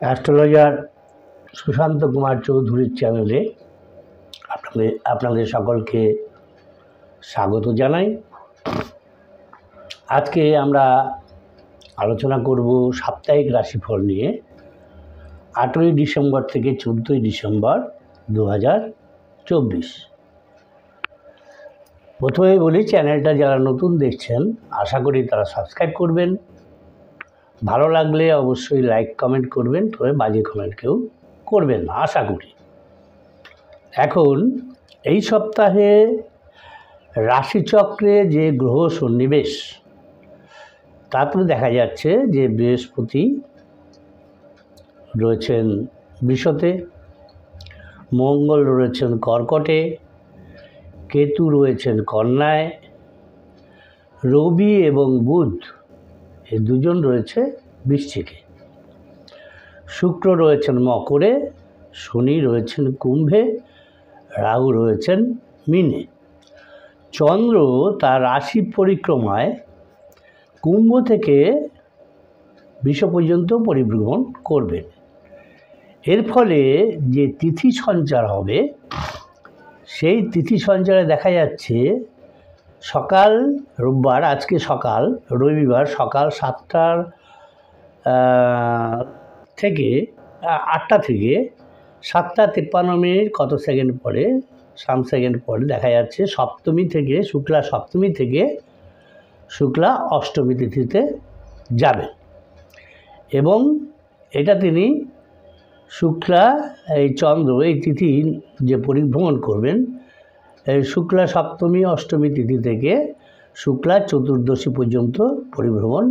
Astrologer Sushant Kumar চৌধুরীর চ্যানেলে আপনাদের সকলকে স্বাগত জানাই। আজকে আমরা আলোচনা করব সাপ্তাহিক রাশিফল নিয়ে 8ই ডিসেম্বর থেকে 14ই ডিসেম্বর 2024। প্রথমেই বলি, চ্যানেলটা যারা নতুন দেখছেন আশা করি তারা সাবস্ক্রাইব করবেন। ভালো লাগলে অবশ্যই লাইক কমেন্ট করবেন, তবে বাজে কমেন্ট কেউ করবেন না আশা করি। এখন এই সপ্তাহে রাশিচক্রে যে গ্রহ সন্নিবেশ, তাতে দেখা যাচ্ছে যে বৃহস্পতি রয়েছেন বৃষতে, মঙ্গল রয়েছেন কর্কটে, কেতু রয়েছেন কন্যায়, রবি এবং বুধ এই দুজন রয়েছে বৃশ্চিকে, শুক্র রয়েছেন মকরে, শনি রয়েছেন কুম্ভে, রাহু রয়েছেন মীনে। চন্দ্র তার রাশি পরিক্রমায় কুম্ভ থেকে বৃষ পর্যন্ত পরিভ্রমণ করবেন। এর ফলে যে তিথি সঞ্চার হবে, সেই তিথি সঞ্চারে দেখা যাচ্ছে সকাল রোববার, আজকে সকাল রবিবার সকাল 7টা থেকে 8টা থেকে 7:53 কত সেকেন্ড পরে, সাম সেকেন্ড পরে দেখা যাচ্ছে সপ্তমী থেকে শুক্লা সপ্তমী থেকে শুক্লা অষ্টমী তিথিতে যাবেন। এবং এটা তিনি শুক্লা এই চন্দ্র এই তিথি যে পরিভ্রমণ করবেন, এই শুক্লা সপ্তমী অষ্টমী তিথি থেকে শুক্লা চতুর্দশী পর্যন্ত পরিভ্রমণ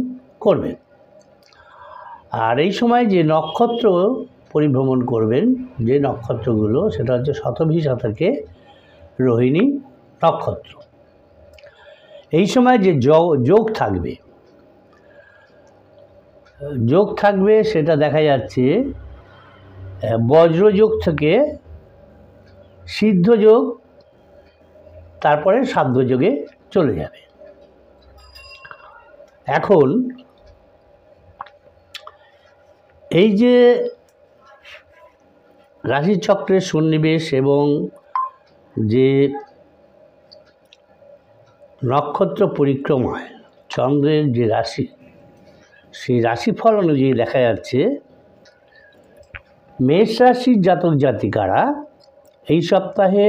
করবেন। আর এই সময় যে নক্ষত্র পরিভ্রমণ করবেন, যে নক্ষত্রগুলো, সেটা হচ্ছে শতভিষা থেকে রোহিণী নক্ষত্র। এই সময় যে যোগ থাকবে সেটা দেখা যাচ্ছে বজ্রযোগ থেকে সিদ্ধযোগ, তারপরে সাধ্যযোগে চলে যাবে। এখন এই যে রাশিচক্রের সন্নিবেশ এবং যে নক্ষত্র পরিক্রমায় চন্দ্রের যে রাশি, সেই রাশিফল অনুযায়ী দেখা যাচ্ছে মেষ রাশির জাতক জাতিকারা এই সপ্তাহে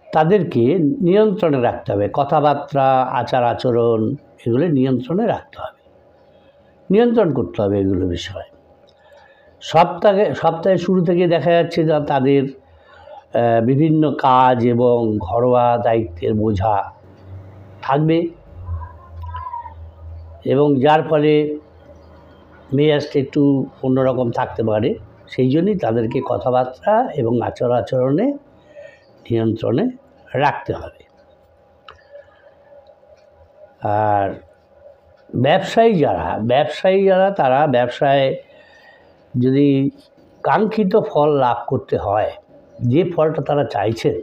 তাদেরকে নিয়ন্ত্রণে রাখতে হবে। কথাবার্তা, আচার আচরণ, এগুলো নিয়ন্ত্রণে রাখতে হবে, নিয়ন্ত্রণ করতে হবে এগুলো বিষয়। সপ্তাহের শুরু থেকে দেখা যাচ্ছে যে তাদের বিভিন্ন কাজ এবং ঘরোয়া দায়িত্বের বোঝা থাকবে, এবং যার ফলে মেজাজটা একটু অন্যরকম থাকতে পারে। সেই জন্যই তাদেরকে কথাবার্তা এবং আচার আচরণে নিয়ন্ত্রণে রাখতে হবে। আর ব্যবসায়ী যারা তারা ব্যবসায় যদি কাঙ্ক্ষিত ফল লাভ করতে হয়, যে ফলটা তারা চাইছেন,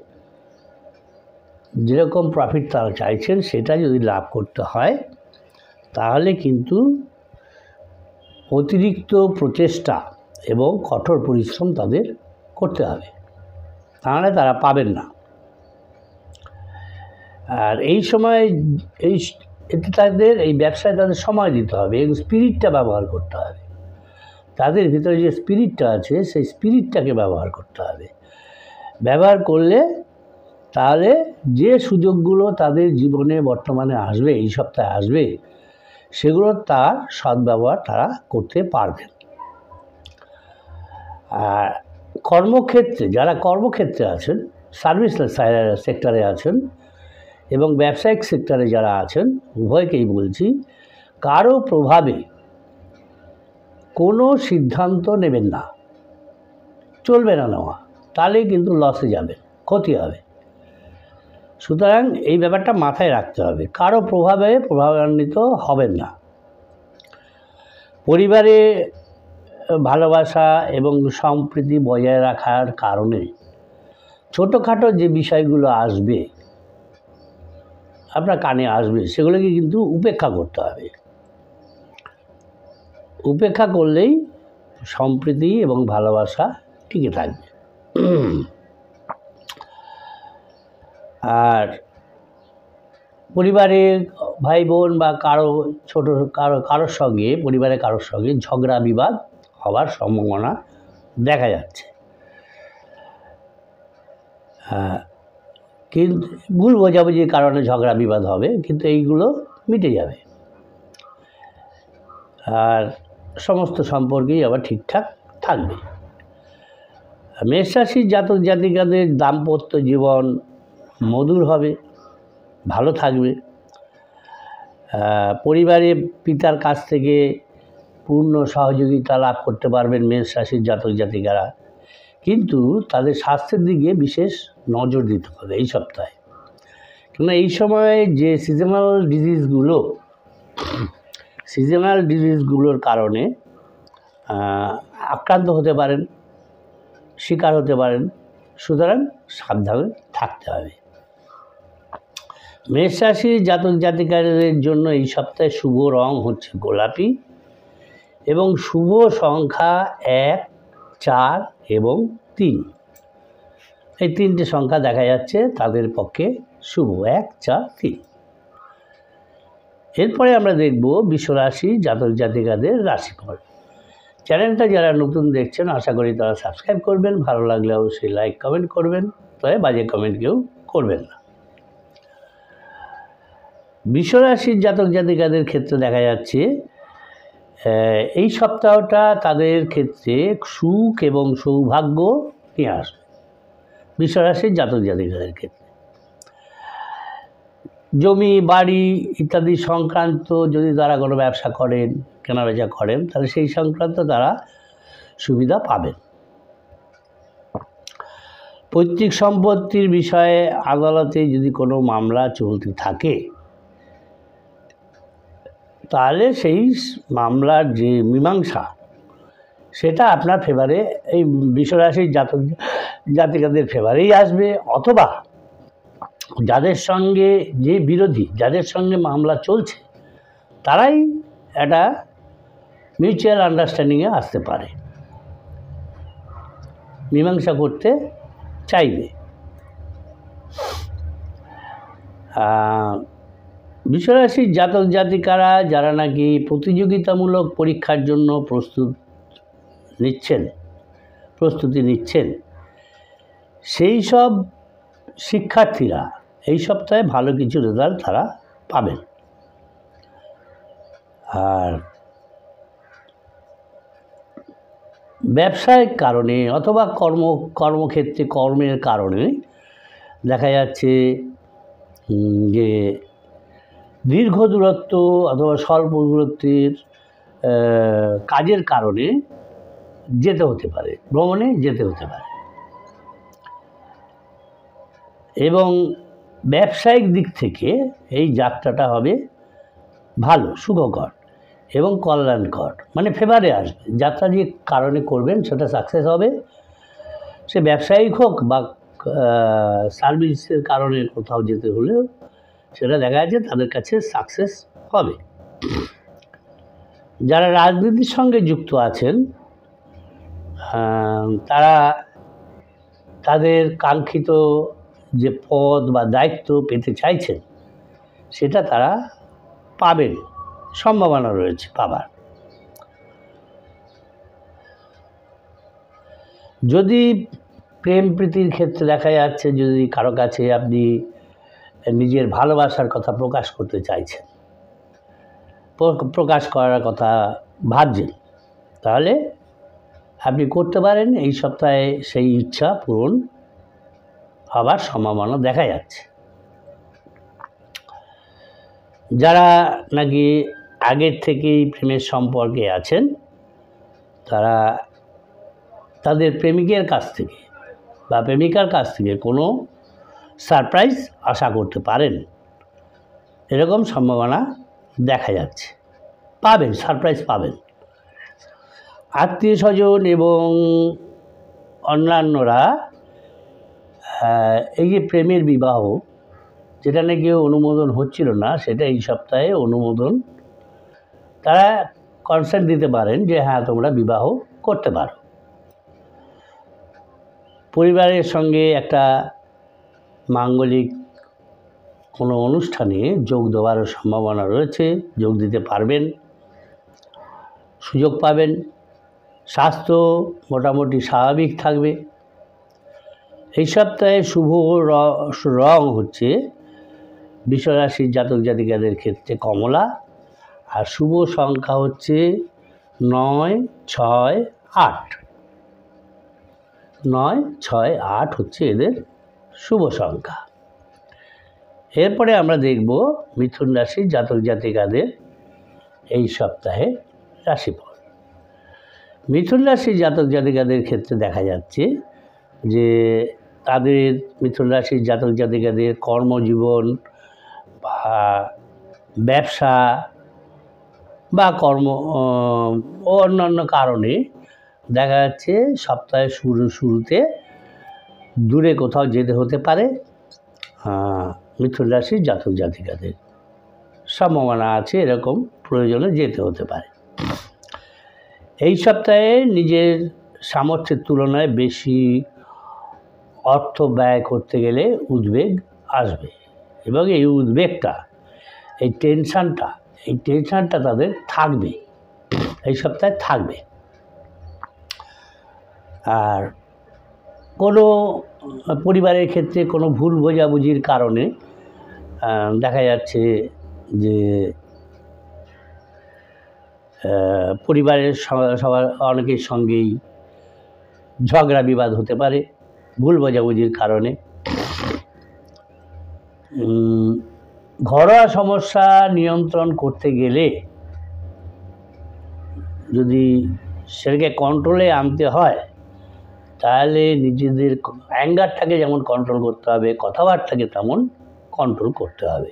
যেরকম প্রফিট তারা চাইছেন, সেটা যদি লাভ করতে হয়, তাহলে কিন্তু অতিরিক্ত প্রচেষ্টা এবং কঠোর পরিশ্রম তাদের করতে হবে, তাহলে তারা পাবেন না। আর এই সময় তাদের এই ব্যবসায় তাদের সময় দিতে হবে এবং স্পিরিটটা ব্যবহার করতে হবে। তাদের ভিতরে যে স্পিরিটটা আছে, সেই স্পিরিটটাকে ব্যবহার করতে হবে। ব্যবহার করলে তাহলে যে সুযোগগুলো তাদের জীবনে বর্তমানে আসবে, এই সপ্তাহে আসবে, সেগুলো তার সদ্ব্যবহার তারা করতে পারবেন। আর যারা কর্মক্ষেত্রে আছেন, সার্ভিস সেক্টরে আছেন এবং ব্যবসায়িক সেক্টরে যারা আছেন, উভয়কেই বলছি, কারো প্রভাবে কোনো সিদ্ধান্ত নেবেন না, চলবে না নেওয়া, তাহলেই কিন্তু লসে যাবে, ক্ষতি হবে। সুতরাং এই ব্যাপারটা মাথায় রাখতে হবে, কারো প্রভাবান্বিত হবেন না। পরিবারে ভালোবাসা এবং সম্প্রীতি বজায় রাখার কারণে ছোটোখাটো যে বিষয়গুলো আসবে, আপনার কানে আসবে, সেগুলোকে কিন্তু উপেক্ষা করতে হবে। উপেক্ষা করলেই সম্প্রীতি এবং ভালোবাসা টিকে থাকবে। আর পরিবারের ভাই বোন বা কারোর সঙ্গে, পরিবারের কারোর সঙ্গে ঝগড়া বিবাদ হওয়ার সম্ভাবনা দেখা যাচ্ছে। কিন্তু ভুল বোঝাবুঝির কারণে ঝগড়া বিবাদ হবে, কিন্তু এইগুলো মিটে যাবে। আর সমস্ত সম্পর্কেই আবার ঠিকঠাক থাকবে। মেষ রাশির জাতক জাতিকাদের দাম্পত্য জীবন মধুর হবে, ভালো থাকবে। পরিবারে পিতার কাছ থেকে পূর্ণ সহযোগিতা লাভ করতে পারবেন মেষ রাশির জাতক জাতিকারা, কিন্তু তাদের স্বাস্থ্যের দিকে বিশেষ নজর দিতে হবে এই সপ্তাহে। কেননা এই সময়ে যে সিজনাল ডিজিজগুলোর কারণে আক্রান্ত হতে পারেন, শিকার হতে পারেন, সুতরাং সাবধানে থাকতে হবে। মেষ রাশির জাতক জাতিকাদের জন্য এই সপ্তাহে শুভ রং হচ্ছে গোলাপি এবং শুভ সংখ্যা 1, 4 এবং 3। এই 3টে সংখ্যা দেখা যাচ্ছে তাদের পক্ষে শুভ, 1, 4, 3। এরপরে আমরা দেখব বিশ্বরাশি জাতক জাতিকাদের রাশিফল। চ্যানেলটা যারা নতুন দেখছেন আশা করি তারা সাবস্ক্রাইব করবেন, ভালো লাগলে অবশ্যই লাইক কমেন্ট করবেন, তবে বাজে কমেন্ট কেউ করবেন না। বিশ্বরাশির জাতক জাতিকাদের ক্ষেত্রে দেখা যাচ্ছে এই সপ্তাহটা তাদের ক্ষেত্রে সুখ এবং সৌভাগ্য নিয়ে আসবে। বিশ্বরাশির জাতক জাতিকাদের ক্ষেত্রে জমি বাড়ি ইত্যাদি সংক্রান্ত যদি তারা কোনো ব্যবসা করেন, কেনাবেচা করেন, তাহলে সেই সংক্রান্ত তারা সুবিধা পাবেন। পৈতৃক সম্পত্তির বিষয়ে আদালতে যদি কোনো মামলা চলতে থাকে, তাহলে সেই মামলার যে মীমাংসা সেটা আপনার ফেভারে, এই বিশ্বরাশির জাতক জাতিকাদের ফেভারেই আসবে। অথবা যাদের সঙ্গে যে বিরোধী, যাদের সঙ্গে মামলা চলছে, তারাই একটা মিউচুয়াল আন্ডারস্ট্যান্ডিংয়ে আসতে পারে, মীমাংসা করতে চাইবে। বিশ্বরাশির জাতক জাতিকারা যারা নাকি প্রতিযোগিতামূলক পরীক্ষার জন্য প্রস্তুতি নিচ্ছেন, সেই সব শিক্ষার্থীরা এই সপ্তাহে ভালো কিছু রেজাল্ট তারা পাবেন। আর ব্যবসায়িক কারণে অথবা কর্মক্ষেত্রে কর্মের কারণে দেখা যাচ্ছে যে দীর্ঘ দূরত্ব অথবা স্বল্প দূরত্বের কাজের কারণে যেতে হতে পারে, ভ্রমণে যেতে হতে পারে। এবং ব্যবসায়িক দিক থেকে এই যাত্রাটা হবে ভালো, সুখকর এবং কল্যাণকর, মানে ফেভারে আসবে। যাত্রা যে কারণে করবেন সেটা সাকসেস হবে, সে ব্যবসায়িক হোক বা সার্ভিসের কারণে কোথাও যেতে হলেও সেটা দেখা যাচ্ছে তাদের কাছে সাকসেস হবে। যারা রাজনীতির সঙ্গে যুক্ত আছেন তারা তাদের কাঙ্ক্ষিত যে পদ বা দায়িত্ব পেতে চাইছেন সেটা তারা পাবেন, সম্ভাবনা রয়েছে পাবার। যদি প্রেম প্রীতির ক্ষেত্রে দেখা যাচ্ছে, যদি কারো কাছে আপনি নিজের ভালোবাসার কথা প্রকাশ করতে চাইছেন, প্রকাশ করার কথা ভাবছেন, তাহলে আপনি করতে পারেন। এই সপ্তাহে সেই ইচ্ছা পূরণ হবার সম্ভাবনা দেখা যাচ্ছে। যারা নাকি আগের থেকেই প্রেমের সম্পর্কে আছেন, তারা তাদের প্রেমিকের কাছ থেকে বা প্রেমিকার কাছ থেকে কোনো সারপ্রাইজ আশা করতে পারেন, এরকম সম্ভাবনা দেখা যাচ্ছে। পাবেন, সারপ্রাইজ পাবেন। আত্মীয় স্বজন এবং অন্যান্যরা এই যে প্রেমের বিবাহ, যেটা নাকি অনুমোদন হচ্ছিল না, সেটা এই সপ্তাহে অনুমোদন, তারা কনসেন্ট দিতে পারেন যে হ্যাঁ তোমরা বিবাহ করতে পারো। পরিবারের সঙ্গে একটা মাঙ্গলিক কোনো অনুষ্ঠানে যোগ দেওয়ারও সম্ভাবনা রয়েছে, যোগ দিতে পারবেন, সুযোগ পাবেন। স্বাস্থ্য মোটামুটি স্বাভাবিক থাকবে। এই সপ্তাহে শুভ রং হচ্ছে বৃষরাশির জাতক জাতিকাদের ক্ষেত্রে কমলা, আর শুভ সংখ্যা হচ্ছে 9, 6, 8। 9, 6, 8 হচ্ছে এদের শুভ সংখ্যা। এরপরে আমরা দেখব মিথুন রাশির জাতক জাতিকাদের এই সপ্তাহে রাশিফল। মিথুন রাশির জাতক জাতিকাদের ক্ষেত্রে দেখা যাচ্ছে যে তাদের মিথুন রাশির জাতক জাতিকাদের কর্মজীবন বা ব্যবসা বা অন্যান্য কারণে দেখা যাচ্ছে সপ্তাহের শুরুতে দূরে কোথাও যেতে হতে পারে। মিথুন রাশির জাতক জাতিকাদের সম্ভাবনা আছে এরকম প্রয়োজনে যেতে হতে পারে। এই সপ্তাহে নিজের সামর্থ্যের তুলনায় বেশি অর্থ ব্যয় করতে গেলে উদ্বেগ আসবে, এবং এই উদ্বেগটা, এই টেনশানটা তাদের থাকবে, এই সপ্তাহে থাকবে। আর কোনো পরিবারের ক্ষেত্রে কোনো ভুল বোঝাবুঝির কারণে দেখা যাচ্ছে যে পরিবারের সবার অনেকের সঙ্গেই ঝগড়া বিবাদ হতে পারে ভুল বোঝাবুঝির কারণে। ঘরোয়া সমস্যা নিয়ন্ত্রণ করতে গেলে যদি সেটাকে কন্ট্রোলে আনতে হয় তাহলে নিজেদের অ্যাঙ্গারটাকে যেমন কন্ট্রোল করতে হবে, কথাবার্তাকে তেমন কন্ট্রোল করতে হবে,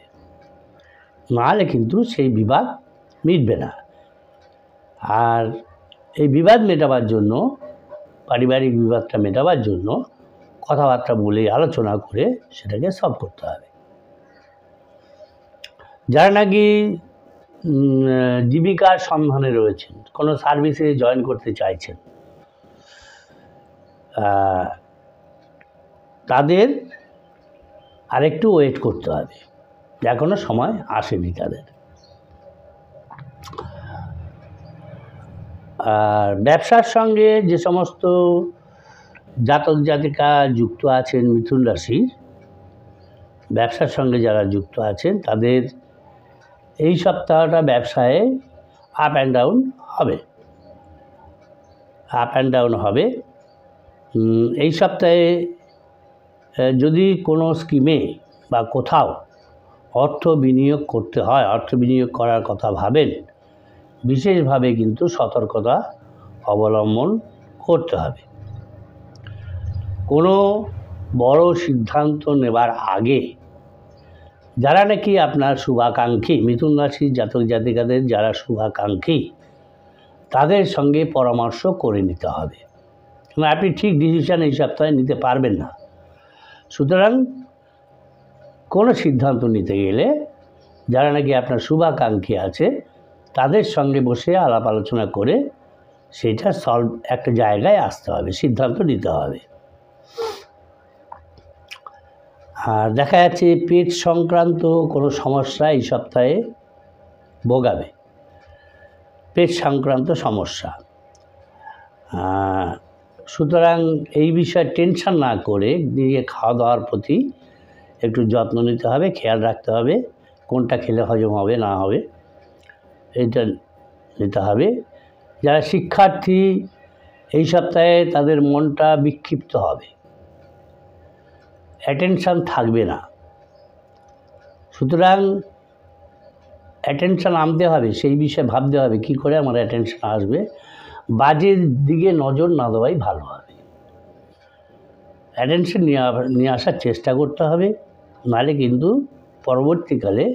নাহলে কিন্তু সেই বিবাদ মিটবে না। আর এই বিবাদ মেটাবার জন্য, পারিবারিক বিবাদটা মেটাবার জন্য কথাবার্তা বলে আলোচনা করে সেটাকে সলভ করতে হবে। যারা নাকি জীবিকার সন্ধানে রয়েছেন, কোনো সার্ভিসে জয়েন করতে চাইছেন, তাদের আরেকটু ওয়েট করতে হবে, এখনো সময় আসেনি তাদের। আর ব্যবসার সঙ্গে যে সমস্ত জাতক জাতিকা যুক্ত আছেন মিথুন রাশির, ব্যবসার সঙ্গে যারা যুক্ত আছেন তাদের এই সপ্তাহটা ব্যবসায় আপ অ্যান্ড ডাউন হবে। এই সপ্তাহে যদি কোনো স্কিমে বা কোথাও অর্থ বিনিয়োগ করতে হয়, অর্থ বিনিয়োগ করার কথা ভাবেন, বিশেষভাবে কিন্তু সতর্কতা অবলম্বন করতে হবে। কোনো বড় সিদ্ধান্ত নেবার আগে যারা নাকি আপনার শুভাকাঙ্ক্ষী, মিথুন রাশির জাতক জাতিকাদের যারা শুভাকাঙ্ক্ষী, তাদের সঙ্গে পরামর্শ করে নিতে হবে। আপনি ঠিক ডিসিশন এই সপ্তাহে নিতে পারবেন না। সুতরাং কোনো সিদ্ধান্ত নিতে গেলে যারা নাকি আপনার শুভাকাঙ্ক্ষী আছে তাদের সঙ্গে বসে আলাপ আলোচনা করে সেটা একটা জায়গায় আসতে হবে, সিদ্ধান্ত নিতে হবে। আর দেখা যাচ্ছে পেট সংক্রান্ত কোনো সমস্যা এই সপ্তাহে ভোগাবে, পেট সংক্রান্ত সমস্যা। সুতরাং এই বিষয়ে টেনশন না করে নিজে খাওয়া দাওয়ার প্রতি একটু যত্ন নিতে হবে, খেয়াল রাখতে হবে কোনটা খেলে হজম হবে না হবে, এইটা নিতে হবে। যারা শিক্ষার্থী এই সপ্তাহে তাদের মনটা বিক্ষিপ্ত হবে, অ্যাটেনশান থাকবে না। সুতরাং অ্যাটেনশান আনতে হবে, সেই বিষয়ে ভাবতে হবে কী করে আমার অ্যাটেনশান আসবে। বাজে দিকে নজর না দেওয়াই ভালো হবে, অ্যাটেনশন নিয়ে আসার চেষ্টা করতে হবে, নাহলে কিন্তু পরবর্তীকালে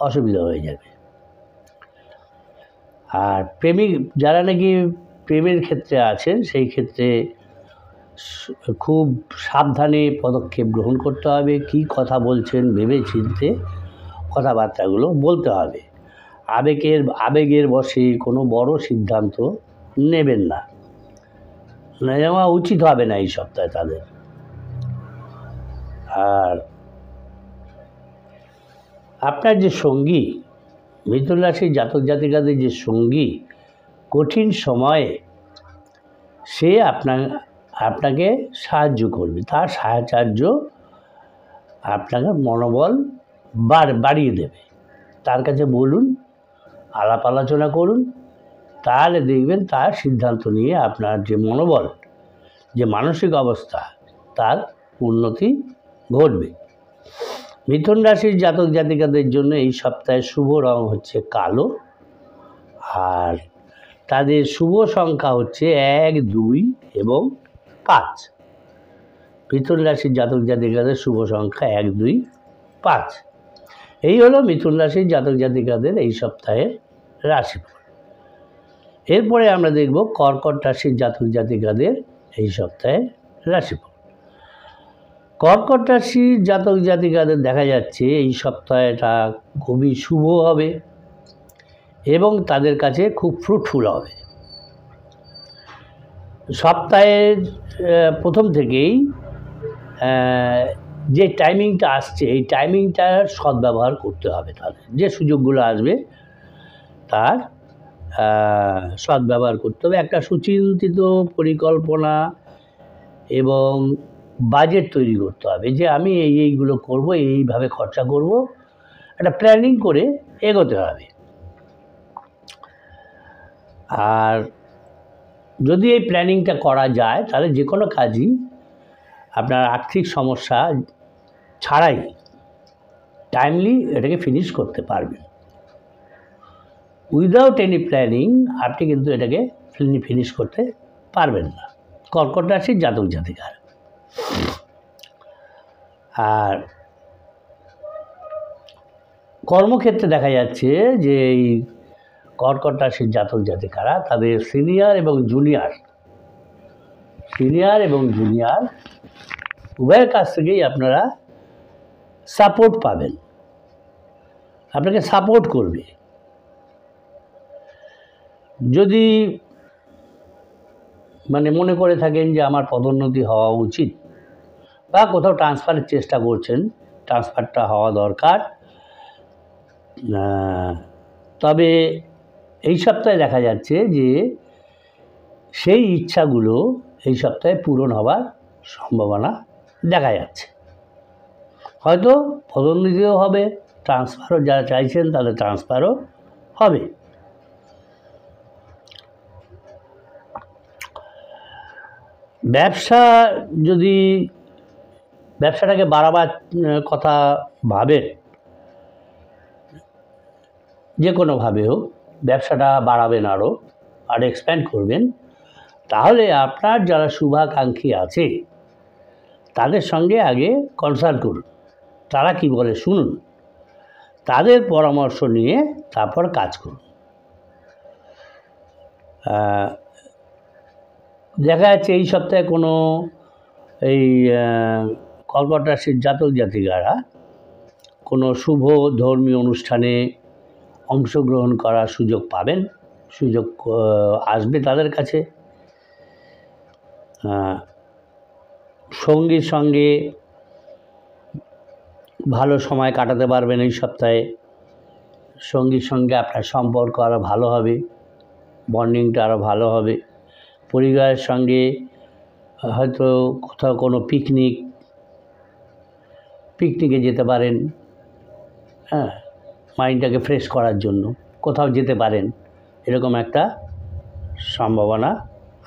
অসুবিধা হয়ে যাবে। আর প্রেমিক যারা নাকি প্রেমের ক্ষেত্রে আছেন সেই ক্ষেত্রে খুব সাবধানে পদক্ষেপ গ্রহণ করতে হবে, কি কথা বলছেন ভেবে চিন্তে কথাবার্তাগুলো বলতে হবে। আবেগের বশে কোনো বড় সিদ্ধান্ত নেবেন না, নেওয়া উচিত হবে না এই সপ্তাহে তাদের। আর আপনার যে সঙ্গী, মিথুন রাশির জাতক জাতিকাদের যে সঙ্গী, কঠিন সময়ে সে আপনাকে সাহায্য করবে। তার সাহচর্য আপনাকে মনোবল বাড়িয়ে দেবে। তার কাছে বলুন, আলাপ আলোচনা করুন, তাহলে দেখবেন তার সিদ্ধান্ত নিয়ে আপনার যে মনোবল, যে মানসিক অবস্থা, তার উন্নতি ঘটবে। মিথুন রাশির জাতক জাতিকাদের জন্য এই সপ্তাহে শুভ রং হচ্ছে কালো, আর তাদের শুভ সংখ্যা হচ্ছে 1, 2 এবং 5। মিথুন রাশির জাতক জাতিকাদের শুভ সংখ্যা 1, 2, 5। এই হলো মিথুন রাশির জাতক জাতিকাদের এই সপ্তাহের রাশিফল। এরপরে আমরা দেখব কর্কট রাশির জাতক জাতিকাদের এই সপ্তাহের রাশিফল। কর্কট রাশির জাতক জাতিকাদের দেখা যাচ্ছে এই সপ্তাহটা খুবই শুভ হবে এবং তাদের কাছে খুব ফ্রুটফুল হবে। সপ্তাহের প্রথম থেকেই যে টাইমিংটা আসছে, এই টাইমিংটার সদ্ব্যবহার করতে হবে। তাদের যে সুযোগগুলো আসবে তার সদ্ব্যবহার করতে হবে। একটা সুচিন্তিত পরিকল্পনা এবং বাজেট তৈরি করতে হবে যে আমি এইগুলো করব, এইভাবে খরচা করব, একটা প্ল্যানিং করে এগোতে হবে। আর যদি এই প্ল্যানিংটা করা যায় তাহলে যে কোনো কাজই আপনার আর্থিক সমস্যা ছাড়াই টাইমলি এটাকে ফিনিশ করতে পারবেন। উইদাউট এনি প্ল্যানিং আপনি কিন্তু এটাকে ফিনিশ করতে পারবেন না, কর্কট রাশির জাতক জাতিকার। আর কর্মক্ষেত্রে দেখা যাচ্ছে যে এই কর্কট রাশির জাতক জাতিকারা তাদের সিনিয়র এবং জুনিয়র উভয়ের কাছ থেকেই আপনারা সাপোর্ট পাবেন, আপনাকে সাপোর্ট করবে। যদি মনে করে থাকেন যে আমার পদোন্নতি হওয়া উচিত বা কোথাও ট্রান্সফারের চেষ্টা করছেন, ট্রান্সফারটা হওয়া দরকার, তবে এই সপ্তাহে দেখা যাচ্ছে যে সেই ইচ্ছাগুলো এই সপ্তাহে পূরণ হওয়ার সম্ভাবনা দেখা যাচ্ছে। হয়তো পদোন্নতিও হবে, ট্রান্সফারও যারা চাইছেন তাদের ট্রান্সফারও হবে। ব্যবসাটাকে বাড়াবার কথা ভাবেন, যে কোনোভাবে হোক ব্যবসাটা বাড়াবেন, আর এক্সপ্যান্ড করবেন, তাহলে আপনার যারা শুভাকাঙ্ক্ষী আছে তাদের সঙ্গে আগে কনসাল্ট করুন, তারা কি বলে শুনুন, তাদের পরামর্শ নিয়ে তারপর কাজ করুন। দেখা যাচ্ছে এই সপ্তাহে কোনো এই কর্কট রাশির জাতক জাতিকারা কোনো শুভ ধর্মীয় অনুষ্ঠানে অংশগ্রহণ করার সুযোগ পাবেন, সুযোগ আসবে তাদের কাছে। সঙ্গীর সঙ্গে ভালো সময় কাটাতে পারবেন এই সপ্তাহে। সঙ্গীর সঙ্গে আপনার সম্পর্ক আরও ভালো হবে, বন্ডিংটা আরও ভালো হবে। পরিবারের সঙ্গে হয়তো কোথাও কোনো পিকনিকে যেতে পারেন, মাইন্ডটাকে ফ্রেশ করার জন্য কোথাও যেতে পারেন, এরকম একটা সম্ভাবনা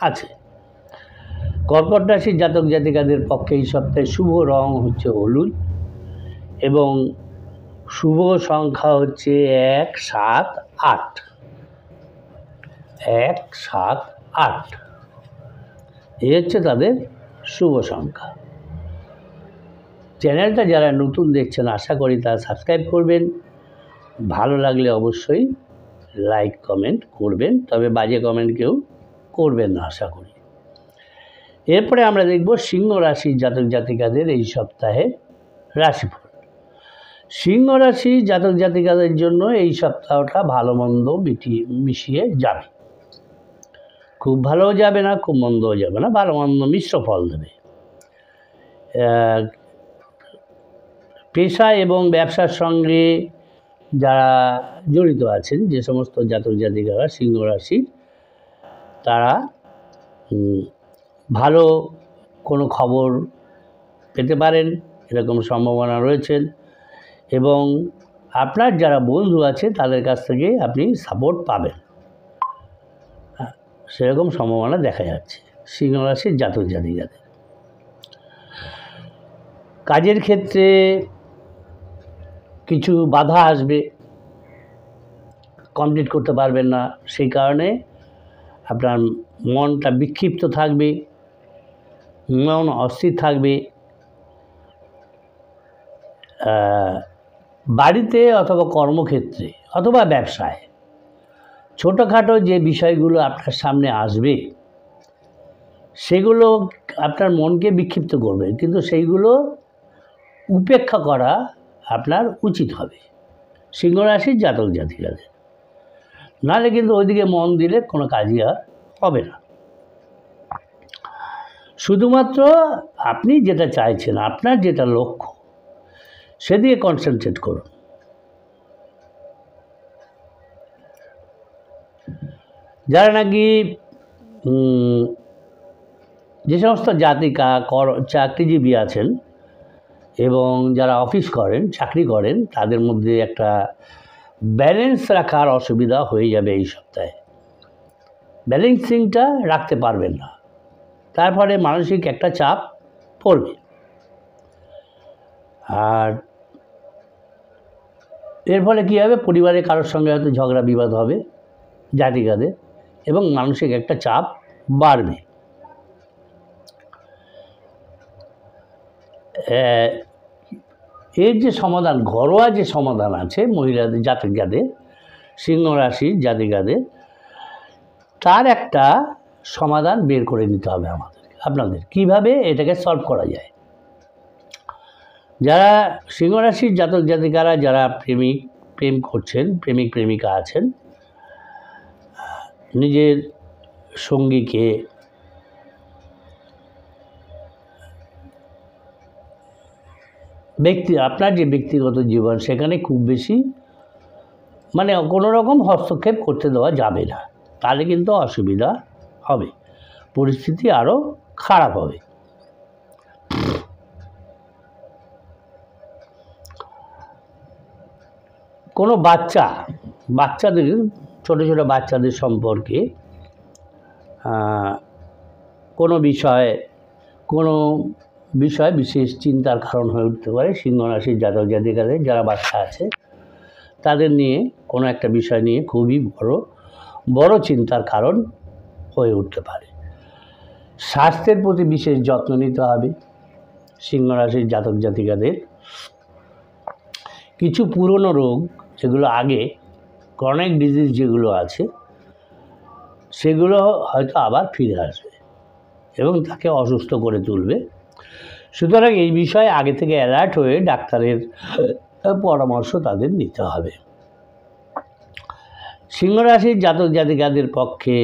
আছে। কর্কট রাশির জাতক জাতিকাদের পক্ষে এই সপ্তাহে শুভ রং হচ্ছে হলুদ এবং শুভ সংখ্যা হচ্ছে 1, 7, 8। 1, 7, 8 এই হচ্ছে তাদের শুভ সংখ্যা। চ্যানেলটা যারা নতুন দেখছেন আশা করি তারা সাবস্ক্রাইব করবেন, ভালো লাগলে অবশ্যই লাইক কমেন্ট করবেন, তবে বাজে কমেন্ট কেউ করবেন না আশা করি। এরপরে আমরা দেখব সিংহ রাশির জাতক জাতিকাদের এই সপ্তাহে রাশিফল। সিংহ রাশি জাতক জাতিকাদের জন্য এই সপ্তাহটা ভালো মন্দ মিশিয়ে যাবে। খুব ভালোও যাবে না, খুব মন্দও যাবে না, ভালো মন্দ মিশ্র ফল দেবে। পেশা এবং ব্যবসার সঙ্গে যারা জড়িত আছেন, যে সমস্ত জাতক জাতিকারা সিংহ রাশির, তারা ভালো কোনো খবর পেতে পারেন, এরকম সম্ভাবনা রয়েছেন। এবং আপনার যারা বন্ধু আছে তাদের কাছ থেকে আপনি সাপোর্ট পাবেন, সেরকম সম্ভাবনা দেখা যাচ্ছে সিংহ রাশির জাতক জাতিকাদের। কাজের ক্ষেত্রে কিছু বাধা আসবে, কমপ্লিট করতে পারবেন না, সেই কারণে আপনার মনটা বিক্ষিপ্ত থাকবে, মন অস্থির থাকবে। বাড়িতে অথবা কর্মক্ষেত্রে অথবা ব্যবসায় ছোটোখাটো যে বিষয়গুলো আপনার সামনে আসবে সেগুলো আপনার মনকে বিক্ষিপ্ত করবে, কিন্তু সেইগুলো উপেক্ষা করা আপনার উচিত হবে সিংহ রাশির জাতক জাতিকাদের। নাহলে কিন্তু ওইদিকে মন দিলে কোনো কাজই আর হবে না। শুধুমাত্র আপনি যেটা চাইছেন, আপনার যেটা লক্ষ্য, সেদিকে কনসেন্ট্রেট করুন। যারা নাকি যে সমস্ত জাতিকা চাকরিজীবী আছেন এবং যারা অফিস করেন, চাকরি করেন, তাদের মধ্যে একটা ব্যালেন্স রাখার অসুবিধা হয়ে যাবে এই সপ্তাহে। ব্যালেন্সিংটা রাখতে পারবেন না, তারপরে মানসিক একটা চাপ পড়বে। আর এর ফলে কী হবে, পরিবারের কারোর সঙ্গে হয়তো ঝগড়া বিবাদ হবে জাতিকাদের, এবং মানসিক একটা চাপ বাড়বে। এর যে সমাধান, ঘরোয়া যে সমাধান আছে মহিলাদের জাতিকাদের, সিংহ রাশির জাতিকাদের, তার একটা সমাধান বের করে নিতে হবে আপনাদের কীভাবে এটাকে সলভ করা যায়। যারা সিংহ রাশির জাতক জাতিকারা যারা প্রেম করছেন, প্রেমিক প্রেমিকা আছেন, নিজের সঙ্গীকে আপনার যে ব্যক্তিগত জীবন, সেখানে খুব বেশি কোনো রকম হস্তক্ষেপ করতে দেওয়া যাবে না, তাহলে কিন্তু অসুবিধা হবে, পরিস্থিতি আরও খারাপ হবে। কোনো বাচ্চাদের ছোটো ছোটো বাচ্চাদের সম্পর্কে কোনো বিষয় বিশেষ চিন্তার কারণ হয়ে উঠতে পারে সিংহ রাশির জাতক জাতিকাদের। যারা বাচ্চা আছে তাদের নিয়ে কোনো একটা বিষয় নিয়ে খুবই বড় চিন্তার কারণ হয়ে উঠতে পারে। স্বাস্থ্যের প্রতি বিশেষ যত্ন নিতে হবে সিংহ রাশির জাতক জাতিকাদের। কিছু পুরনো রোগ, যেগুলো আগে ক্রনিক ডিজিজ যেগুলো আছে, সেগুলো হয়তো আবার ফিরে আসবে এবং তাকে অসুস্থ করে তুলবে। সুতরাং এই বিষয়ে আগে থেকে অ্যালার্ট হয়ে ডাক্তারের পরামর্শ তাদের নিতে হবে। সিংহ রাশির জাতক জাতিকাদের পক্ষে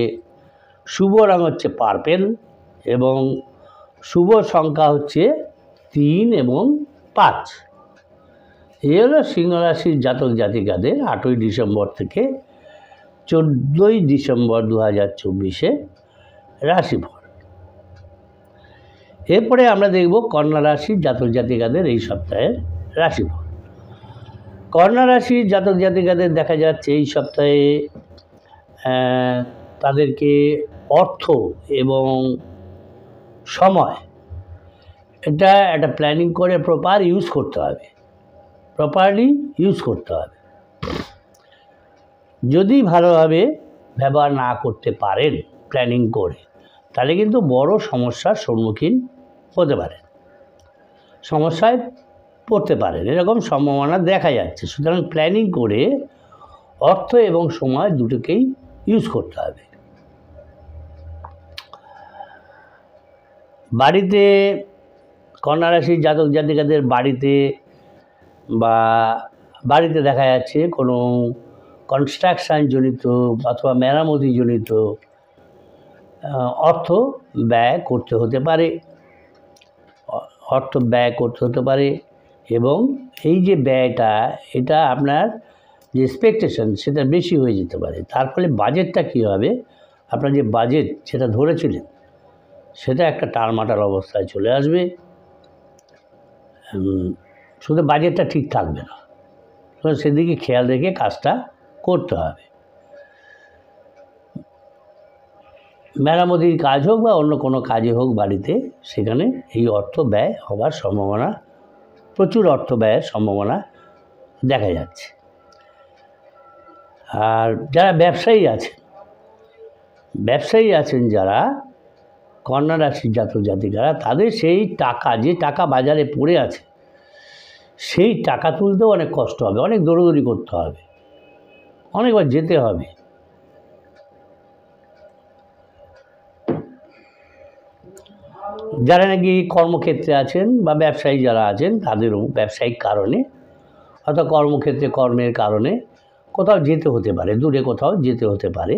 শুভ রং হচ্ছে পার্পেল এবং শুভ সংখ্যা হচ্ছে 3 এবং 5। এই হলো সিংহ রাশির জাতক জাতিকাদের 8ই ডিসেম্বর থেকে 14ই ডিসেম্বর 2024 রাশিফল। এরপরে আমরা দেখব কন্যা রাশির জাতক জাতিকাদের এই সপ্তাহের রাশিফল। কন্যা রাশির জাতক জাতিকাদের দেখা যাচ্ছে এই সপ্তাহে তাদেরকে অর্থ এবং সময় এটা একটা প্ল্যানিং করে প্রপারলি ইউজ করতে হবে। যদি ভালোভাবে ব্যবহার না করতে পারেন প্ল্যানিং করে, তাহলে কিন্তু বড় সমস্যার সম্মুখীন হতে পারেন, সমস্যায় পড়তে পারেন, এরকম সম্ভাবনা দেখা যাচ্ছে। সুতরাং প্ল্যানিং করে অর্থ এবং সময় দুটোকেই ইউজ করতে হবে। বাড়িতে কন্যা রাশির জাতক জাতিকাদের বাড়িতে দেখা যাচ্ছে কোনো কনস্ট্রাকশান জনিত অথবা মেরামতি জনিত অর্থ ব্যয় করতে হতে পারে, এবং এই যে ব্যয়টা, এটা আপনার যে এক্সপেকটেশন সেটা বেশি হয়ে যেতে পারে। তার ফলে বাজেটটা কী হবে, আপনার যে বাজেট যেটা ধরেছিলেন সেটা একটা টালমাটাল অবস্থায় চলে আসবে। শুধু বাজেটটা ঠিক থাকবে না, তো সেদিকে খেয়াল রেখে কাজটা করতে হবে। মেরামতির কাজ হোক বা অন্য কোনো কাজে হোক বাড়িতে, সেখানে এই অর্থ ব্যয় হবার সম্ভাবনা, প্রচুর অর্থ ব্যয়ের সম্ভাবনা দেখা যাচ্ছে। আর যারা ব্যবসায়ী আছেন যারা কন্যা রাশির জাতক জাতিকারা, তাদের সেই টাকা, যে টাকা বাজারে পড়ে আছে, সেই টাকা তুলতেও অনেক কষ্ট হবে, অনেক দৌড়দৌড়ি করতে হবে, অনেকবার যেতে হবে। যারা নাকি কর্মক্ষেত্রে আছেন বা ব্যবসায়ী যারা আছেন, তাদেরও ব্যবসায়িক কারণে অথবা কর্মক্ষেত্রে কর্মের কারণে কোথাও যেতে হতে পারে, দূরে কোথাও যেতে হতে পারে,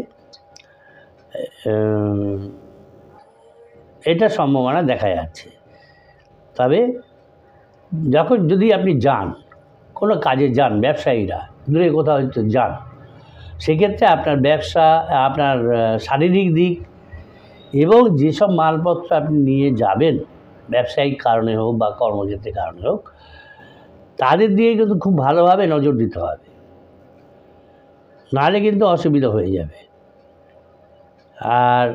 এটা সম্ভাবনা দেখা যাচ্ছে। তবে যদি আপনি যান, কোনো কাজে যান, ব্যবসায়ীরা দূরে কোথাও হয়তো যান, সেক্ষেত্রে আপনার ব্যবসা, আপনার শারীরিক দিক এবং যেসব মালপত্র আপনি নিয়ে যাবেন, ব্যবসায়িক কারণে হোক বা কর্মক্ষেত্রের কারণে হোক, তাদের দিয়ে কিন্তু খুব ভালোভাবে নজর দিতে হবে, নাহলে কিন্তু অসুবিধা হয়ে যাবে। আর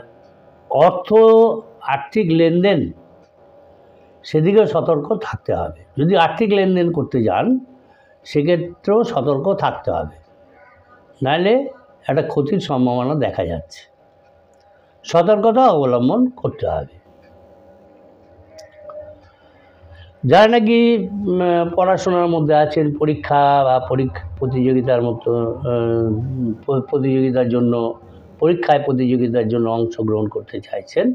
আর্থিক লেনদেন, সেদিকেও সতর্ক থাকতে হবে। যদি আর্থিক লেনদেন করতে যান, সেক্ষেত্রেও সতর্ক থাকতে হবে, নাহলে একটা ক্ষতির সম্ভাবনা দেখা যাচ্ছে। সতর্কতা অবলম্বন করতে হবে। যারা নাকি পড়াশোনার মধ্যে আছেন, পরীক্ষা বা প্রতিযোগিতার জন্য অংশগ্রহণ করতে চাইছেন,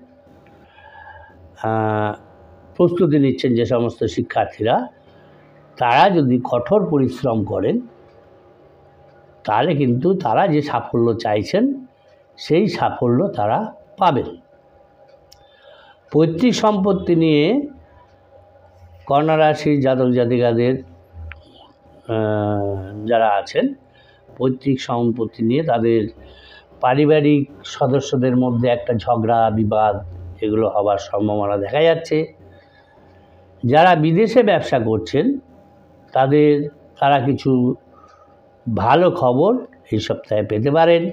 প্রস্তুতি নিচ্ছেন যে সমস্ত শিক্ষার্থীরা, তারা যদি কঠোর পরিশ্রম করেন, তাহলে কিন্তু তারা যে সাফল্য চাইছেন সেই সাফল্য তারা পাবেন। পৈতৃক সম্পত্তি নিয়ে কন্যা রাশির জাতক জাতিকাদের যারা আছেন, পৈতৃক সম্পত্তি নিয়ে তাদের পারিবারিক সদস্যদের মধ্যে একটা ঝগড়া বিবাদ, এগুলো হবার সম্ভাবনা দেখা যাচ্ছে। যারা বিদেশে ব্যবসা করছেন, তারা কিছু ভালো খবর এই সপ্তাহে পেতে পারেন।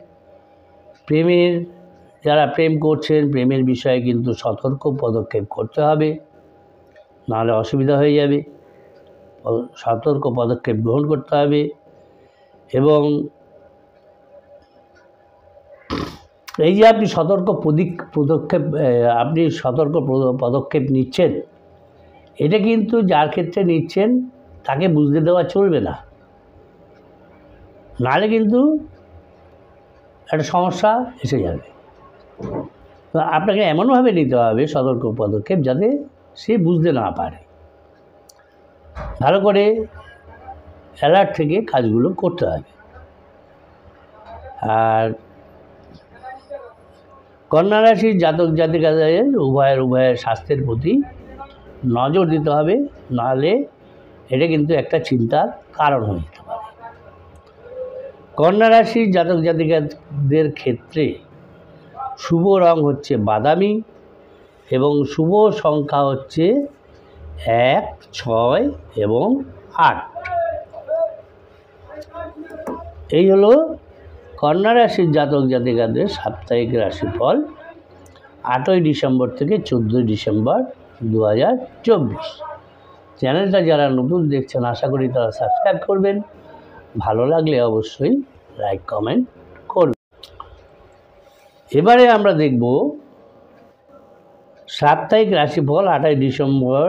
যারা প্রেম করছেন, প্রেমের বিষয়ে কিন্তু সতর্ক পদক্ষেপ করতে হবে, নাহলে অসুবিধা হয়ে যাবে। সতর্ক পদক্ষেপ গ্রহণ করতে হবে। এবং এই যে আপনি সতর্ক পদক্ষেপ নিচ্ছেন, এটা কিন্তু যার ক্ষেত্রে নিচ্ছেন তাকে বুঝতে দেওয়া চলবে না, নাহলে কিন্তু একটা সমস্যা এসে যাবে। তো আপনাকে এমনভাবে নিতে হবে সতর্ক পদক্ষেপ, যাতে সে বুঝতে না পারে। ভালো করে অ্যালার্ট থেকে কাজগুলো করতে হবে। আর কন্যা রাশির জাতক জাতিকাদের উভয়ের স্বাস্থ্যের প্রতি নজর দিতে হবে, নাহলে এটা কিন্তু একটা চিন্তার কারণ হয়ে যেতে পারে। কন্যা রাশির জাতক জাতিকাদের ক্ষেত্রে শুভ রং হচ্ছে বাদামি এবং শুভ সংখ্যা হচ্ছে 1, 6 এবং 8। এই হলো কন্যা রাশির জাতক জাতিকাদের সাপ্তাহিক রাশিফল 8ই ডিসেম্বর থেকে 14ই ডিসেম্বর 2024। চ্যানেলটা যারা নতুন দেখছেন, আশা করি তারা সাবস্ক্রাইব করবেন। ভালো লাগলে অবশ্যই লাইক কমেন্ট করবেন। এবারে আমরা দেখব সাপ্তাহিক রাশিফল 8ই ডিসেম্বর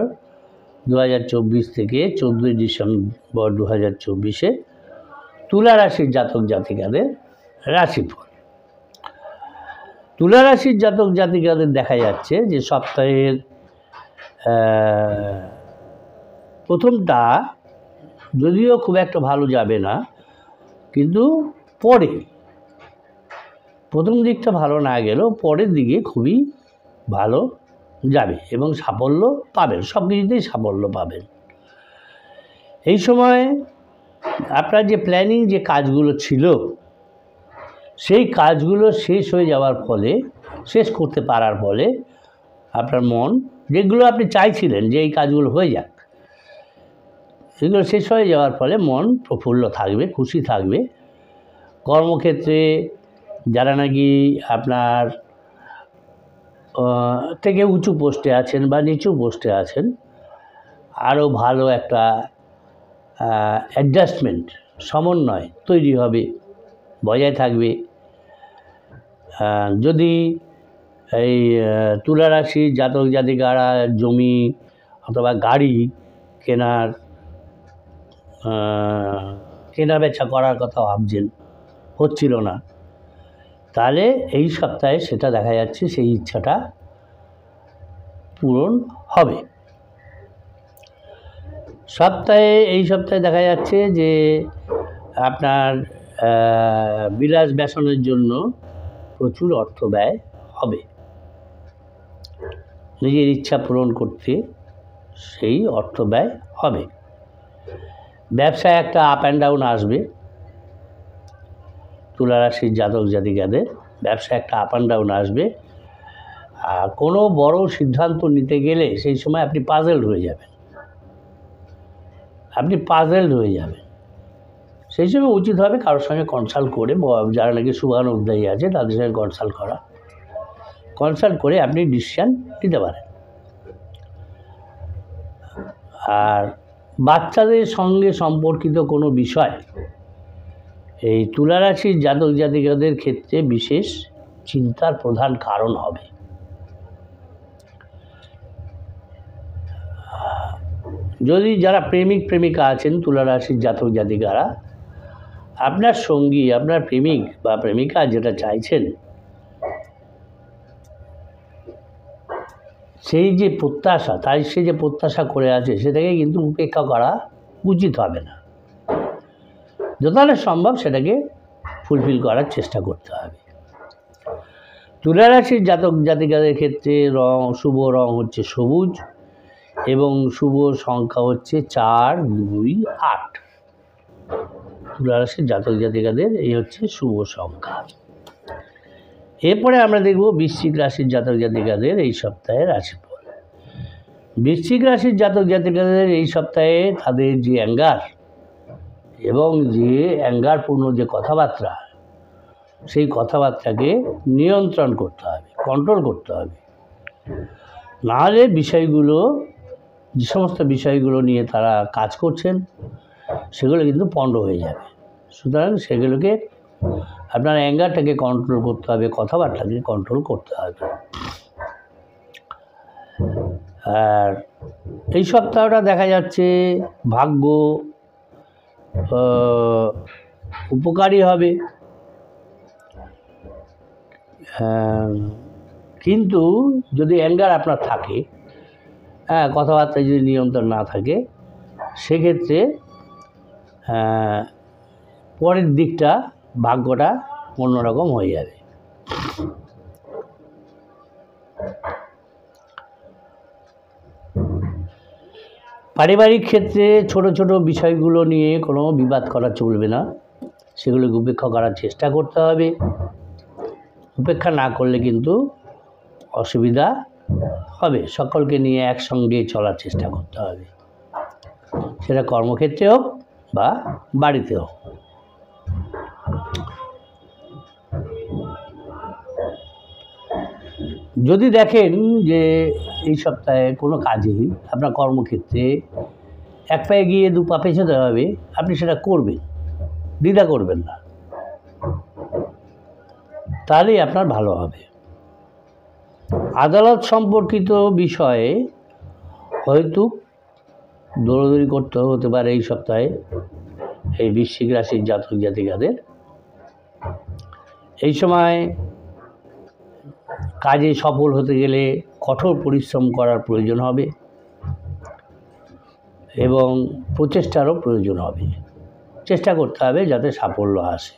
2024 থেকে 14ই ডিসেম্বর 2024-এ তুলা রাশির জাতক জাতিকাদের রাশিফল। তুলা রাশির জাতক জাতিকাদের দেখা যাচ্ছে যে সপ্তাহের প্রথমটা যদিও খুব একটা ভালো যাবে না, কিন্তু প্রথম দিকটা ভালো না গেলেও পরের দিকে খুবই ভালো যাবে এবং সাফল্য পাবেন, সব কিছুতেই সাফল্য পাবেন। এই সময় আপনার যে প্ল্যানিং যে কাজগুলো ছিল সেই কাজগুলো শেষ হয়ে যাওয়ার ফলে, শেষ করতে পারার ফলে আপনার মন, যেগুলো আপনি চাইছিলেন যে এই কাজগুলো হয়ে যাক, সেগুলো শেষ হয়ে যাওয়ার ফলে মন প্রফুল্ল থাকবে, খুশি থাকবে। কর্মক্ষেত্রে যারা নাকি আপনার থেকে উঁচু পোস্টে আছেন বা নিচু পোস্টে আছেন, আরও ভালো একটা অ্যাডজাস্টমেন্ট, সমন্বয় তৈরি হবে, বজায় থাকবে। যদি এই তুলা রাশির জাতক জাতিকারা জমি অথবা গাড়ি কেনা বেচা করার কথা ভাবছেন, হচ্ছিল না, তাহলে এই সপ্তাহে সেটা দেখা যাচ্ছে সেই ইচ্ছাটা পূরণ হবে। এই সপ্তাহে দেখা যাচ্ছে যে আপনার বিলাস বেসনের জন্য প্রচুর অর্থ ব্যয় হবে। নিজের ইচ্ছা পূরণ করতে সেই অর্থ ব্যয় হবে। ব্যবসায় একটা আপ অ্যান্ড ডাউন আসবে। তুলা রাশির জাতক জাতিকাদের ব্যবসায় একটা আপ অ্যান্ড ডাউন আসবে। আর কোনো বড় সিদ্ধান্ত নিতে গেলে সেই সময় আপনি পাজেলড হয়ে যাবেন। সেই সময় উচিত হবে কারোর সঙ্গে কনসাল্ট করে, যারা নাকি শুভানুধ্যায়ী আছে তাদের সঙ্গে কনসাল্ট করে আপনি ডিসিশান নিতে পারেন। আর বাচ্চাদের সঙ্গে সম্পর্কিত কোনো বিষয় এই তুলা রাশির জাতক জাতিকাদের ক্ষেত্রে বিশেষ চিন্তার প্রধান কারণ হবে। যদি যারা প্রেমিক প্রেমিকা আছেন তুলা রাশির জাতক জাতিকারা, আপনার সঙ্গী, আপনার প্রেমিক বা প্রেমিকা যেটা চাইছেন, সেই যে প্রত্যাশা, সে যে প্রত্যাশা করে আছে সেটাকে কিন্তু উপেক্ষা করা উচিত হবে না। যতটা সম্ভব সেটাকে ফুলফিল করার চেষ্টা করতে হবে। তুলা রাশির জাতক জাতিকাদের ক্ষেত্রে শুভ রং হচ্ছে সবুজ এবং শুভ সংখ্যা হচ্ছে 4, 2, 8। তুলা রাশির জাতক জাতিকাদের এই হচ্ছে শুভ সংখ্যা। এরপরে আমরা দেখব বৃশ্চিক রাশির জাতক জাতিকাদের এই সপ্তাহের রাশিফল। বৃশ্চিক রাশির জাতক জাতিকাদের এই সপ্তাহে তাদের যে অ্যাঙ্গার এবং যে অ্যাঙ্গারপূর্ণ যে কথাবার্তা, সেই কথাবার্তাকে নিয়ন্ত্রণ করতে হবে, কন্ট্রোল করতে হবে। নাহলে যে সমস্ত বিষয়গুলো নিয়ে তারা কাজ করছেন সেগুলো কিন্তু পণ্ড হয়ে যাবে। সুতরাং সেগুলোকে আপনার অ্যাঙ্গারটাকে কন্ট্রোল করতে হবে, কথাবার্তাকে কন্ট্রোল করতে হবে। আর এই সপ্তাহটা দেখা যাচ্ছে ভাগ্য উপকারী হবে, কিন্তু যদি অ্যাঙ্গার আপনার থাকে, কথাবার্তায় যদি নিয়ন্ত্রণ না থাকে, সেক্ষেত্রে পরের দিকটা ভাগ্যটা অন্যরকম হয়ে যাবে। পারিবারিক ক্ষেত্রে ছোট ছোট বিষয়গুলো নিয়ে কোনো বিবাদ করা চলবে না, সেগুলোকে উপেক্ষা করার চেষ্টা করতে হবে। উপেক্ষা না করলে কিন্তু অসুবিধা হবে। সকলকে নিয়ে একসঙ্গে চলার চেষ্টা করতে হবে, সেটা কর্মক্ষেত্রে হোক বা বাড়িতে হোক। যদি দেখেন যে এই সপ্তাহে কোনো কাজেই আপনার কর্মক্ষেত্রে এক পায়ে গিয়ে দু পা পেছোতে হবে, আপনি সেটা করবেন, দ্বিধা করবেন না, তাহলেই আপনার ভালো হবে। আদালত সম্পর্কিত বিষয়ে হয়তো দৌড়াদৌড়ি করতে হতে পারে এই সপ্তাহে এই বৃশ্চিক রাশির জাতক জাতিকাদের। এই সময় কাজে সফল হতে গেলে কঠোর পরিশ্রম করার প্রয়োজন হবে এবং প্রচেষ্টারও প্রয়োজন হবে। চেষ্টা করতে হবে যাতে সাফল্য আসে।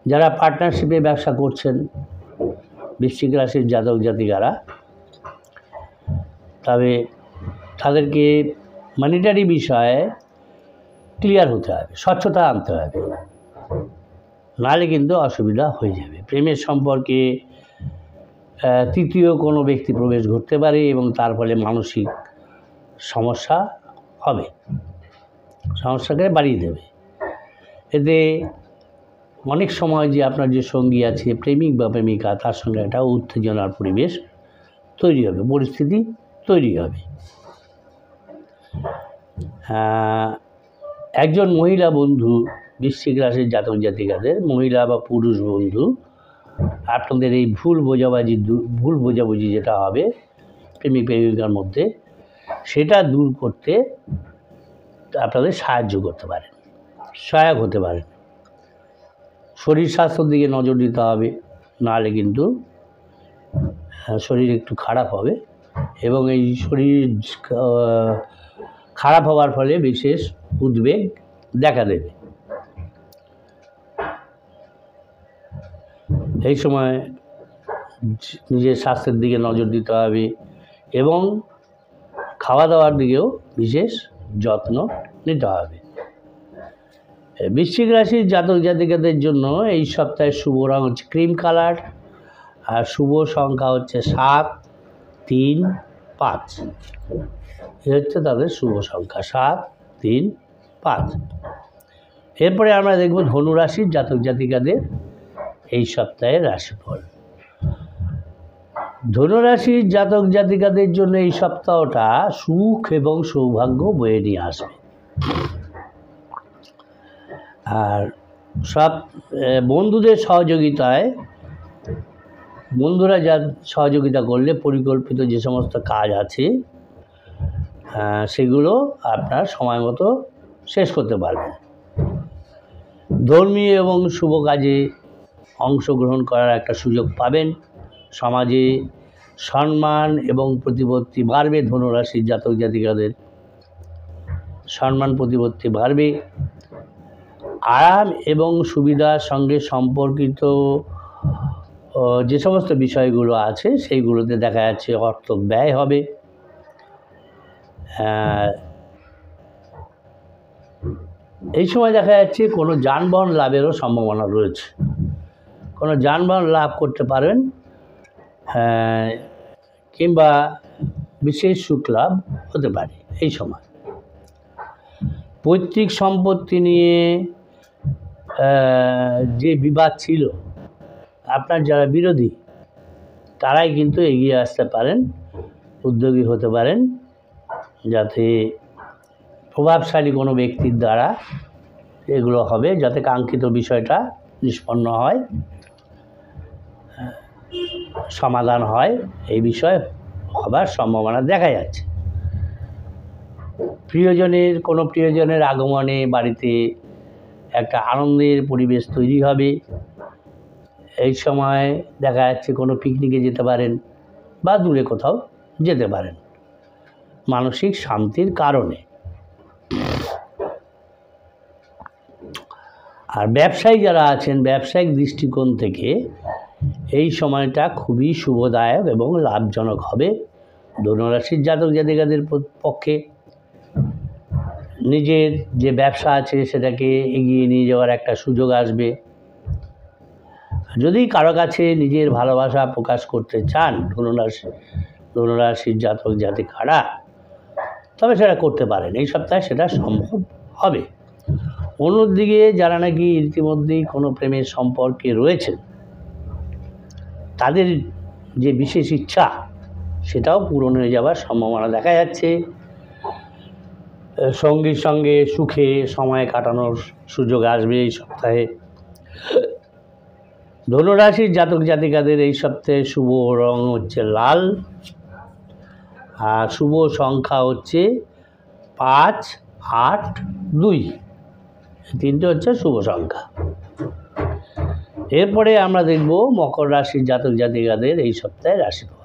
যারা পার্টনারশিপে ব্যবসা করছেন বৃশ্চিক রাশির জাতক জাতিকারা, তবে তাদেরকে মনিটারি বিষয়ে ক্লিয়ার হতে হবে, স্বচ্ছতা আনতে হবে, নাহলে কিন্তু অসুবিধা হয়ে যাবে। প্রেমের সম্পর্কে তৃতীয় কোনো ব্যক্তি প্রবেশ ঘটতে পারে এবং তার ফলে মানসিক সমস্যা হবে, সমস্যাকে বাড়িয়ে দেবে। এতে অনেক সময় যে আপনার যে সঙ্গী আছে, প্রেমিক বা প্রেমিকা, তার সঙ্গে একটা উত্তেজনার পরিবেশ তৈরি হবে, পরিস্থিতি তৈরি হবে। একজন মহিলা বন্ধু, বৃশ্চিক রাশির জাতক জাতিকাদের মহিলা বা পুরুষ বন্ধু, আপনাদের এই ভুল বোঝাবুঝি যেটা হবে প্রেমিক প্রেমিকার মধ্যে, সেটা দূর করতে আপনাদের সাহায্য করতে পারেন, সহায়ক হতে পারেন। শরীর স্বাস্থ্যের দিকে নজর দিতে হবে, নাহলে কিন্তু শরীর একটু খারাপ হবে এবং এই শরীর খারাপ হওয়ার ফলে বিশেষ উদ্বেগ দেখা দেবে। এই সময় নিজের স্বাস্থ্যের দিকে নজর দিতে হবে এবং খাওয়া দাওয়ার দিকেও বিশেষ যত্ন নিতে হবে। বৃশ্চিক রাশির জাতক জাতিকাদের জন্য এই সপ্তাহে শুভ রং হচ্ছে ক্রিম কালার, আর শুভ সংখ্যা হচ্ছে 7, 3, 5। এ হচ্ছে তাদের শুভ সংখ্যা 7, 3, 5। এরপরে আমরা দেখব ধনুরাশির জাতক জাতিকাদের এই সপ্তাহের রাশিফল। ধনুরাশির জাতক জাতিকাদের জন্য এই সপ্তাহটা সুখ এবং সৌভাগ্য বয়ে নিয়ে আসবে। আর সব বন্ধুদের সহযোগিতায়, বন্ধুরা যা সহযোগিতা করলে পরিকল্পিত যে সমস্ত কাজ আছে সেগুলো আপনার সময় মতো শেষ করতে পারবেন। ধর্মীয় এবং শুভ কাজে অংশগ্রহণ করার একটা সুযোগ পাবেন। সমাজে সম্মান এবং প্রতিপত্তি বাড়বে। ধনুরাশির জাতক জাতিকাদের সম্মান প্রতিপত্তি বাড়বে। আরাম এবং সুবিধার সঙ্গে সম্পর্কিত যে সমস্ত বিষয়গুলো আছে সেইগুলোতে দেখা যাচ্ছে অর্থ ব্যয় হবে। এই সময় দেখা যাচ্ছে কোনো যানবাহন লাভেরও সম্ভাবনা রয়েছে, কোনো যানবাহন লাভ করতে পারেন কিংবা বিশেষ সুখ লাভ হতে পারে। এই সময় পৈতৃক সম্পত্তি নিয়ে যে বিবাদ ছিল, আপনার যারা বিরোধী তারাই কিন্তু এগিয়ে আসতে পারেন, উদ্যোগী হতে পারেন, যাতে প্রভাবশালী কোনো ব্যক্তির দ্বারা এগুলো হবে, যাতে কাঙ্ক্ষিত বিষয়টা নিষ্পন্ন হয়, সমাধান হয়। এই বিষয়ে হবার সম্ভাবনা দেখা যাচ্ছে। কোনো প্রিয়জনের আগমনে বাড়িতে একটা আনন্দের পরিবেশ তৈরি হবে। এই সময় দেখা যাচ্ছে কোনো পিকনিকে যেতে পারেন বা দূরে কোথাও যেতে পারেন মানসিক শান্তির কারণে। আর ব্যবসায়ী যারা আছেন, ব্যবসায়িক দৃষ্টিকোণ থেকে এই সময়টা খুবই শুভদায়ক এবং লাভজনক হবে ধনুরাশির জাতক জাতিকাদের পক্ষে। নিজের যে ব্যবসা আছে সেটাকে এগিয়ে নিয়ে যাওয়ার একটা সুযোগ আসবে। যদি কারো কাছে নিজের ভালোবাসা প্রকাশ করতে চান ধনুরাশির জাতক জাতিকারা, তবে সেটা করতে পারেন। এই সপ্তাহে সেটা সম্ভব হবে। অন্যদিকে যারা নাকি ইতিমধ্যেই কোনো প্রেমের সম্পর্কে রয়েছেন, তাদের যে বিশেষ ইচ্ছা সেটাও পূরণ হয়ে যাওয়ার সম্ভাবনা দেখা যাচ্ছে। সঙ্গীর সঙ্গে সুখে সময় কাটানোর সুযোগ আসবে এই সপ্তাহে। ধনুরাশির জাতক জাতিকাদের এই সপ্তাহে শুভ রং হচ্ছে লাল, আর শুভ সংখ্যা হচ্ছে 5, 8, 2। তিনটে হচ্ছে শুভ সংখ্যা। এরপরে আমরা দেখব মকর রাশির জাতক জাতিকাদের এই সপ্তাহে রাশিফল।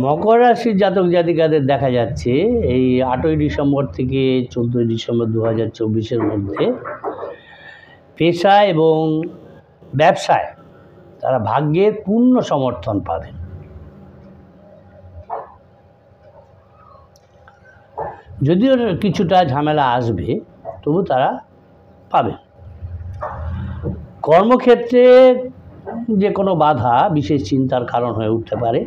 মকর রাশির জাতক জাতিকাদের দেখা যাচ্ছে এই 8ই ডিসেম্বর থেকে 14ই ডিসেম্বর 2024-এর মধ্যে পেশা এবং ব্যবসায় তারা ভাগ্যের পূর্ণ সমর্থন পাবেন। যদিও কিছুটা ঝামেলা আসবে, তবু তারা পাবে। কর্মক্ষেত্রে যে কোনো বাধা বিশেষ চিন্তার কারণ হয়ে উঠতে পারে,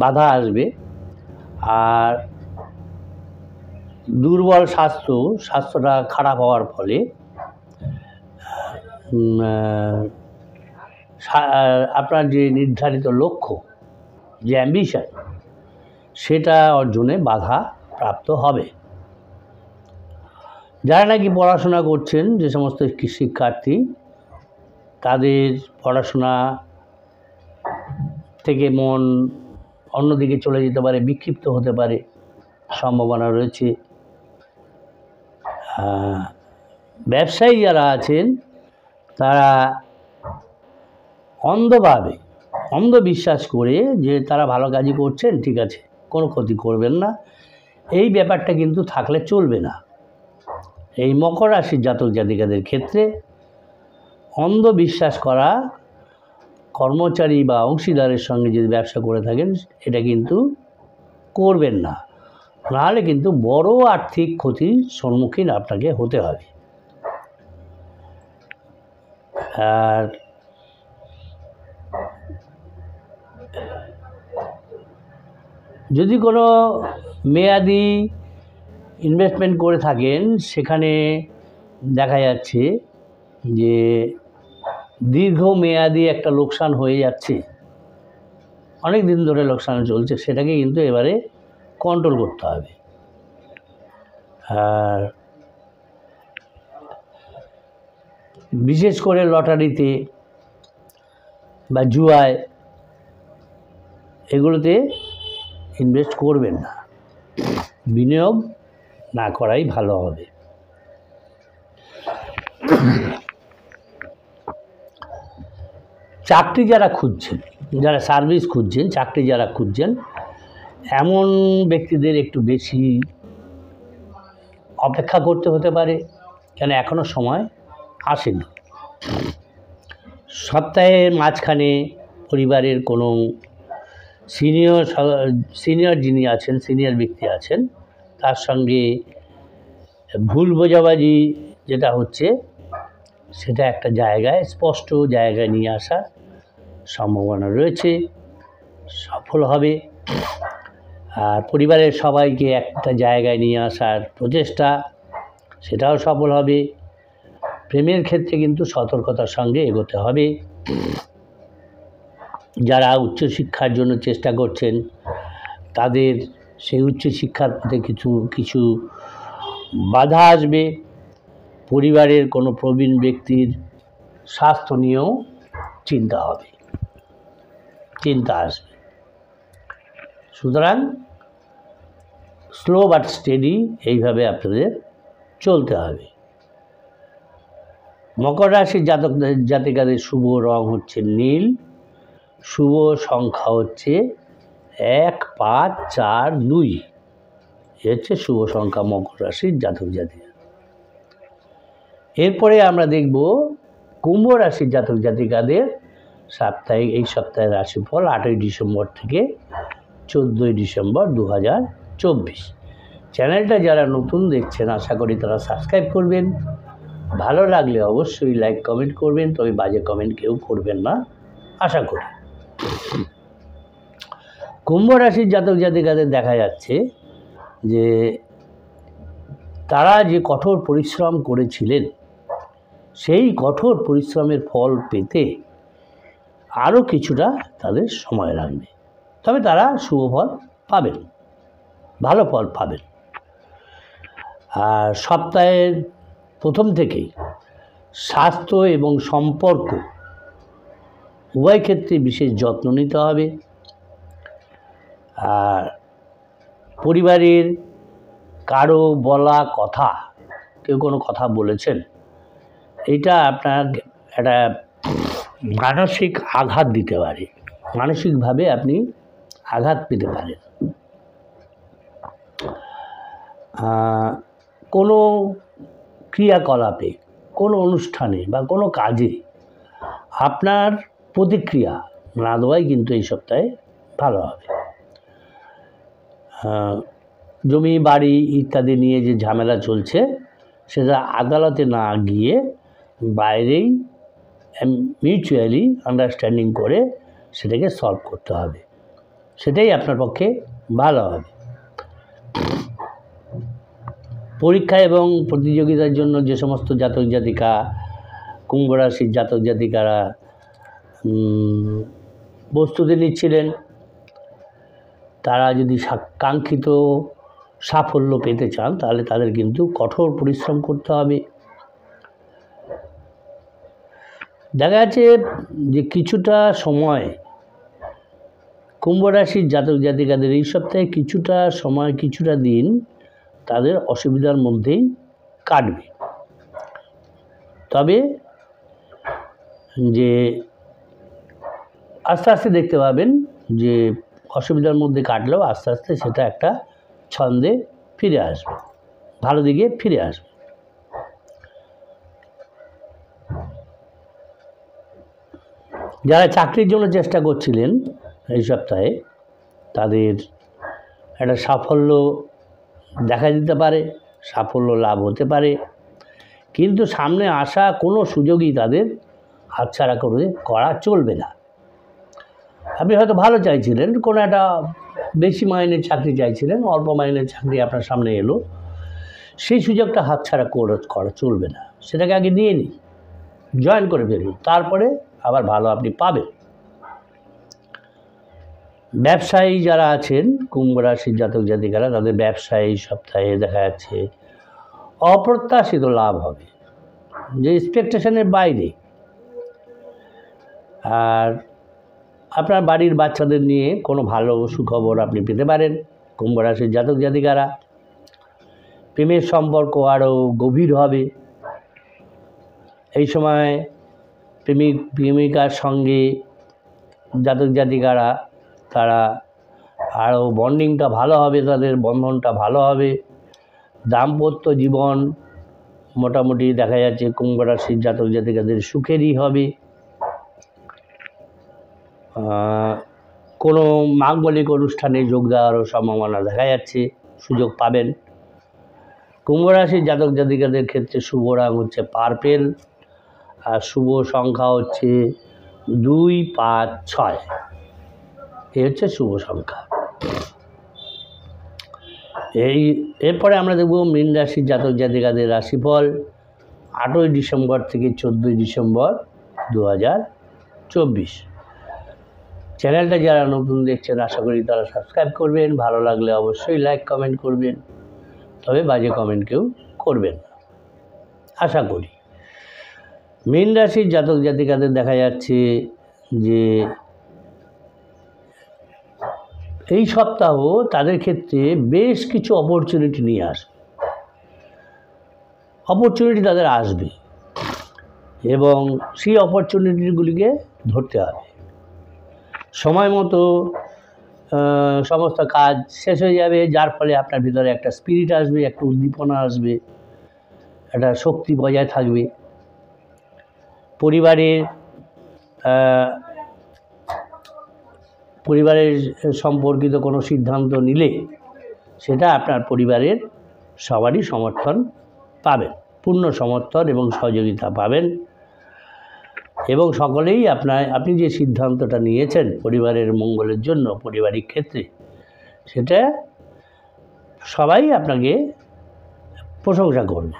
বাধা আসবে। আর দুর্বল স্বাস্থ্যটা খারাপ হওয়ার ফলে আপনার যে নির্ধারিত লক্ষ্য, যে অ্যাম্বিশন, সেটা অর্জনে বাধা প্রাপ্ত হবে। যারা নাকি পড়াশোনা করছেন, যে সমস্ত শিক্ষার্থী, তাদের পড়াশোনা থেকে মন অন্যদিকে চলে যেতে পারে, বিক্ষিপ্ত হতে পারে, সম্ভাবনা রয়েছে। ব্যবসায়ী যারা আছেন তারা অন্ধবিশ্বাস করে যে তারা ভালো কাজই করছেন, ঠিক আছে, কোনো ক্ষতি করবেন না, এই ব্যাপারটা কিন্তু থাকলে চলবে না। এই মকর রাশির জাতক জাতিকাদের ক্ষেত্রে অন্ধবিশ্বাস করা, কর্মচারী বা অংশীদারের সঙ্গে যদি ব্যবসা করে থাকেন, এটা কিন্তু করবেন না, নাহলে কিন্তু বড় আর্থিক ক্ষতির সম্মুখীন আপনাকে হতে হবে। আর যদি কোনো মেয়াদি ইনভেস্টমেন্ট করে থাকেন, সেখানে দেখা যাচ্ছে যে দীর্ঘমেয়াদী একটা লোকসান হয়ে যাচ্ছে, অনেক দিন ধরে লোকসান চলছে, সেটাকে কিন্তু এবারে কন্ট্রোল করতে হবে। আর বিশেষ করে লটারিতে বা জুয়ায়, এগুলোতে ইনভেস্ট করবেন না, বিনিয়োগ না করাই ভালো হবে। চাকরি যারা খুঁজছেন, যারা সার্ভিস খুঁজছেন, চাকরি যারা খুঁজছেন, এমন ব্যক্তিদের একটু বেশি অপেক্ষা করতে হতে পারে, কেন এখনও সময় আসেনি। সপ্তাহের মাঝখানে পরিবারের কোনো সিনিয়র যিনি আছেন, সিনিয়র ব্যক্তি আছেন, তার সঙ্গে ভুল বোঝাবুঝি যেটা হচ্ছে, সেটা একটা জায়গায়, স্পষ্ট জায়গায় নিয়ে আসার সম্ভাবনা রয়েছে, সফল হবে। আর পরিবারের সবাইকে একটা জায়গায় নিয়ে আসার প্রচেষ্টা, সেটাও সফল হবে। প্রেমের ক্ষেত্রে কিন্তু সতর্কতার সঙ্গে এগোতে হবে। যারা উচ্চশিক্ষার জন্য চেষ্টা করছেন, তাদের সেই উচ্চশিক্ষার পথে কিছু বাধা আসবে। পরিবারের কোনো প্রবীণ ব্যক্তির স্বাস্থ্য নিয়েও চিন্তা আসবে। সুতরাং স্লো বাট স্টেডি এইভাবে আপনাদের চলতে হবে। মকর রাশির জাতক জাতিকাদের শুভ রং হচ্ছে নীল, শুভ সংখ্যা হচ্ছে 1, 5, 4, 2, এ হচ্ছে শুভ সংখ্যা মকর রাশির জাতক জাতিকা। এরপরে আমরা দেখব কুম্ভ রাশির জাতক জাতিকাদের এই সপ্তাহের রাশিফল 8ই ডিসেম্বর থেকে 14ই ডিসেম্বর 2024। চ্যানেলটা যারা নতুন দেখছেন, আশা করি তারা সাবস্ক্রাইব করবেন। ভালো লাগলে অবশ্যই লাইক কমেন্ট করবেন, তবে বাজে কমেন্ট কেউ করবেন না, আশা করি। কুম্ভ রাশির জাতক জাতিকাদের দেখা যাচ্ছে যে তারা যে কঠোর পরিশ্রম করেছিলেন, সেই কঠোর পরিশ্রমের ফল পেতে আরও কিছুটা তাদের সময় লাগবে, তবে তারা শুভ ফল পাবেন, ভালো ফল পাবেন। আর সপ্তাহের প্রথম থেকেই স্বাস্থ্য এবং সম্পর্ক উভয় ক্ষেত্রে বিশেষ যত্ন নিতে হবে। আর পরিবারের কারো বলা কথা, কেউ কোনো কথা বলেছেন, এটা আপনার একটা মানসিক আঘাত দিতে পারে, মানসিকভাবে আপনি আঘাত পেতে পারেন। কোনো ক্রিয়াকলাপে, কোনো অনুষ্ঠানে বা কোনো কাজে আপনার প্রতিক্রিয়া না দেওয়াই কিন্তু এই সপ্তাহে ভালো হবে। জমি বাড়ি ইত্যাদি নিয়ে যে ঝামেলা চলছে সেটা আদালতে না গিয়ে বাইরেই মিউচুয়ালি আন্ডারস্ট্যান্ডিং করে সেটাকে সলভ করতে হবে, সেটাই আপনার পক্ষে ভালো হবে। পরীক্ষা এবং প্রতিযোগিতার জন্য যে সমস্ত জাতক জাতিকা, কুম্ভ রাশির জাতক জাতিকারা প্রস্তুতি নিচ্ছিলেন, তারা যদি কাঙ্ক্ষিত সাফল্য পেতে চান তাহলে তাদের কিন্তু কঠোর পরিশ্রম করতে হবে। দেখা যাচ্ছে যে কিছুটা সময় কুম্ভ রাশির জাতক জাতিকাদের এই সপ্তাহে কিছুটা সময়, কিছুটা দিন তাদের অসুবিধার মধ্যেই কাটবে। তবে যে আস্তে আস্তে দেখতে পাবেন যে অসুবিধার মধ্যে কাটলেও আস্তে আস্তে সেটা একটা ছন্দে ফিরে আসবে, ভালো দিকে ফিরে আসবে। যারা চাকরির জন্য চেষ্টা করছিলেন এই সপ্তাহে তাদের একটা সাফল্য দেখা দিতে পারে, সাফল্য লাভ হতে পারে, কিন্তু সামনে আসা কোনো সুযোগই তাদের হাতছাড়া করা চলবে না। আপনি হয়তো ভালো চাইছিলেন, কোনো একটা বেশি মাইনের চাকরি চাইছিলেন, অল্প মাইনের চাকরি আপনার সামনে এলো, সেই সুযোগটা হাতছাড়া করা চলবে না। সেটাকে আগে নিয়ে নিন, জয়েন করে ফেলুন, তারপরে আবার ভালো আপনি পাবেন। ব্যবসায়ী যারা আছেন কুম্ভ রাশির জাতক জাতিকারা, তাদের ব্যবসায়ী সপ্তাহে দেখা যাচ্ছে অপ্রত্যাশিত লাভ হবে, যে এক্সপেকটেশনের বাইরে। আর আপনার বাড়ির বাচ্চাদের নিয়ে কোনো ভালো সুখবর আপনি পেতে পারেন কুম্ভ রাশির জাতক জাতিকারা। প্রেমের সম্পর্ক আরও গভীর হবে এই সময়। প্রেমিক প্রেমিকার সঙ্গে জাতক জাতিকারা তারা আরও বন্ডিংটা ভালো হবে, তাদের বন্ধনটা ভালো হবে। দাম্পত্য জীবন মোটামুটি দেখা যাচ্ছে কুম্ভ রাশির জাতক জাতিকাদের সুখেরই হবে। কোনো মাঙ্গলিক অনুষ্ঠানে যোগ দেওয়ারও সম্ভাবনা দেখা যাচ্ছে, সুযোগ পাবেন। কুম্ভ রাশির জাতক জাতিকাদের ক্ষেত্রে শুভ রং হচ্ছে পার্পেল, আর শুভ সংখ্যা হচ্ছে 2, 5, 6। এই হচ্ছে শুভ সংখ্যা। এরপরে আমরা দেখব মীন রাশির জাতক জাতিকাদের রাশিফল 8ই ডিসেম্বর থেকে 14ই ডিসেম্বর 2024। চ্যানেলটা যারা নতুন দেখছেন আশা করি তারা সাবস্ক্রাইব করবেন, ভালো লাগলে অবশ্যই লাইক কমেন্ট করবেন, তবে বাজে কমেন্ট কেউ করবেন না আশা করি। মীন রাশির জাতক জাতিকাদের দেখা যাচ্ছে যে এই সপ্তাহ তাদের ক্ষেত্রে বেশ কিছু অপরচুনিটি নিয়ে আসবে, অপরচুনিটি তাদের আসবে এবং সেই অপরচুনিটিগুলিকে ধরতে হবে। সময় মতো সমস্ত কাজ শেষ হয়ে যাবে, যার ফলে আপনার ভিতরে একটা স্পিরিট আসবে, একটা উদ্দীপনা আসবে, একটা শক্তি বজায় থাকবে। পরিবারের সম্পর্কিত কোনো সিদ্ধান্ত নিলে সেটা আপনার পরিবারের সবারই সমর্থন পাবেন, পূর্ণ সমর্থন এবং সহযোগিতা পাবেন, এবং সকলেই আপনি যে সিদ্ধান্তটা নিয়েছেন পরিবারের মঙ্গলের জন্য পারিবারিক ক্ষেত্রে, সেটা সবাই আপনাকে প্রশংসা করবে।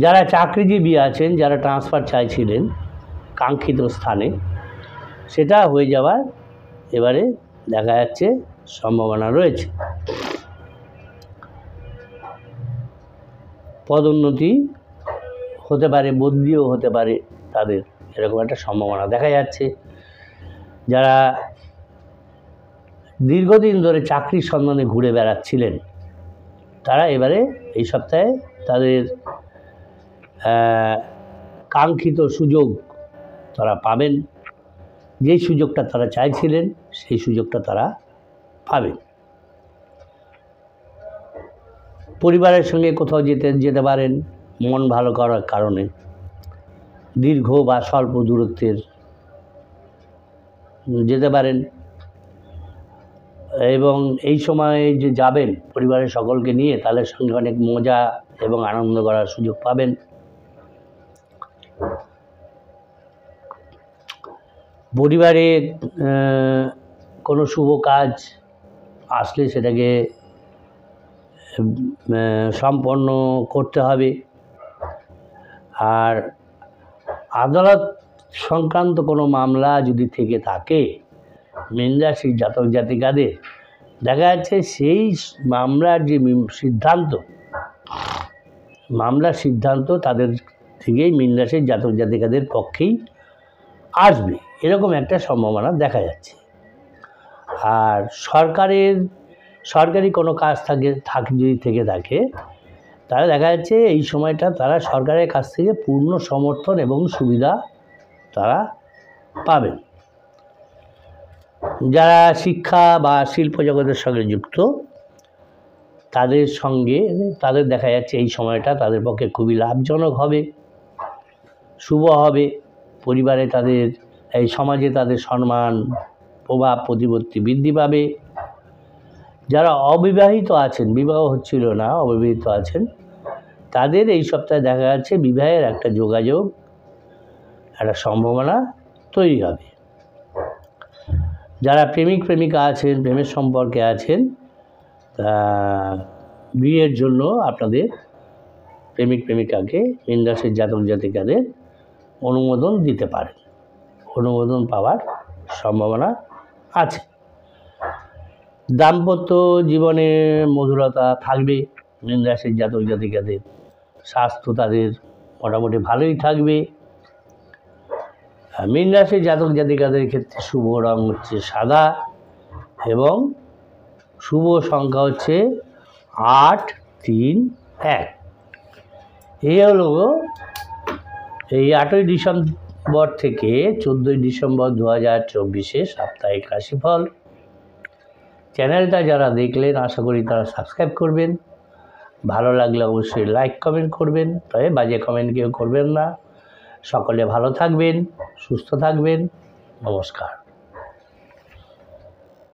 যারা চাকরিজীবী আছেন, যারা ট্রান্সফার চাইছিলেন কাঙ্ক্ষিত স্থানে, সেটা হয়ে যাওয়ার এবারে দেখা যাচ্ছে সম্ভাবনা রয়েছে। পদোন্নতি হতে পারে, বদলিও হতে পারে, তাদের এরকম একটা সম্ভাবনা দেখা যাচ্ছে। যারা দীর্ঘদিন ধরে চাকরির সন্ধানে ঘুরে বেড়াচ্ছিলেন তারা এবারে এই সপ্তাহে তাদের কাঙ্ক্ষিত সুযোগ তারা পাবেন। যেই সুযোগটা তারা চাইছিলেন সেই সুযোগটা তারা পাবেন। পরিবারের সঙ্গে কোথাও যেতে পারেন, মন ভালো করার কারণে দীর্ঘ বা স্বল্প দূরত্বের যেতে পারেন, এবং এই সময়ে যে যাবেন পরিবারের সকলকে নিয়ে, তাদের সঙ্গে অনেক মজা এবং আনন্দ করার সুযোগ পাবেন। পরিবারে কোনো শুভ কাজ আসলে সেটাকে সম্পন্ন করতে হবে। আর আদালত সংক্রান্ত কোনো মামলা যদি থেকে থাকে মীন রাশির জাতক জাতিকাদের, দেখা যাচ্ছে সেই মামলার যে সিদ্ধান্ত তাদের থেকেই মীন রাশির জাতক জাতিকাদের পক্ষেই আসবে, এরকম একটা সম্ভাবনা দেখা যাচ্ছে। আর সরকারি কোনো কাজ যদি থেকে থাকে, তাহলে দেখা যাচ্ছে এই সময়টা তারা সরকারের কাছ থেকে পূর্ণ সমর্থন এবং সুবিধা তারা পাবেন। যারা শিক্ষা বা শিল্প জগতের সঙ্গে যুক্ত, তাদের দেখা যাচ্ছে এই সময়টা তাদের পক্ষে খুবই লাভজনক হবে, শুভ হবে। পরিবারে এই সমাজে তাদের সম্মান, প্রভাব, প্রতিপত্তি বৃদ্ধি পাবে। যারা অবিবাহিত আছেন, বিবাহ হচ্ছিল না, অবিবাহিত আছেন, তাদের এই সপ্তাহে দেখা যাচ্ছে বিবাহের একটা যোগাযোগ, একটা সম্ভাবনা তৈরি হবে। যারা প্রেমিক প্রেমিকা আছেন, প্রেমের সম্পর্কে আছেন, বিয়ের জন্য আপনাদের প্রেমিক প্রেমিকাকে মীন রাশির জাতক জাতিকাদের অনুমোদন দিতে পারেন, অনুমোদন পাওয়ার সম্ভাবনা আছে। দাম্পত্য জীবনে মধুরতা থাকবে মীন রাশির জাতক জাতিকাদের। স্বাস্থ্য তাদের মোটামুটি ভালোই থাকবে। মীন রাশির জাতক জাতিকাদের ক্ষেত্রে শুভ রং হচ্ছে সাদা এবং শুভ সংখ্যা হচ্ছে 8, 3, 1। এই হলো এই 8ই ডিসেম্বর থেকে 14ই ডিসেম্বর 2024 সাপ্তাহিক রাশিফল। চ্যানেলটা যারা দেখলেন আশা করি তারা সাবস্ক্রাইব করবেন। ভালো লাগলে অবশ্যই লাইক কমেন্ট করবেন, তবে বাজে কমেন্ট কেউ করবেন না। সকলে ভালো থাকবেন, সুস্থ থাকবেন। নমস্কার।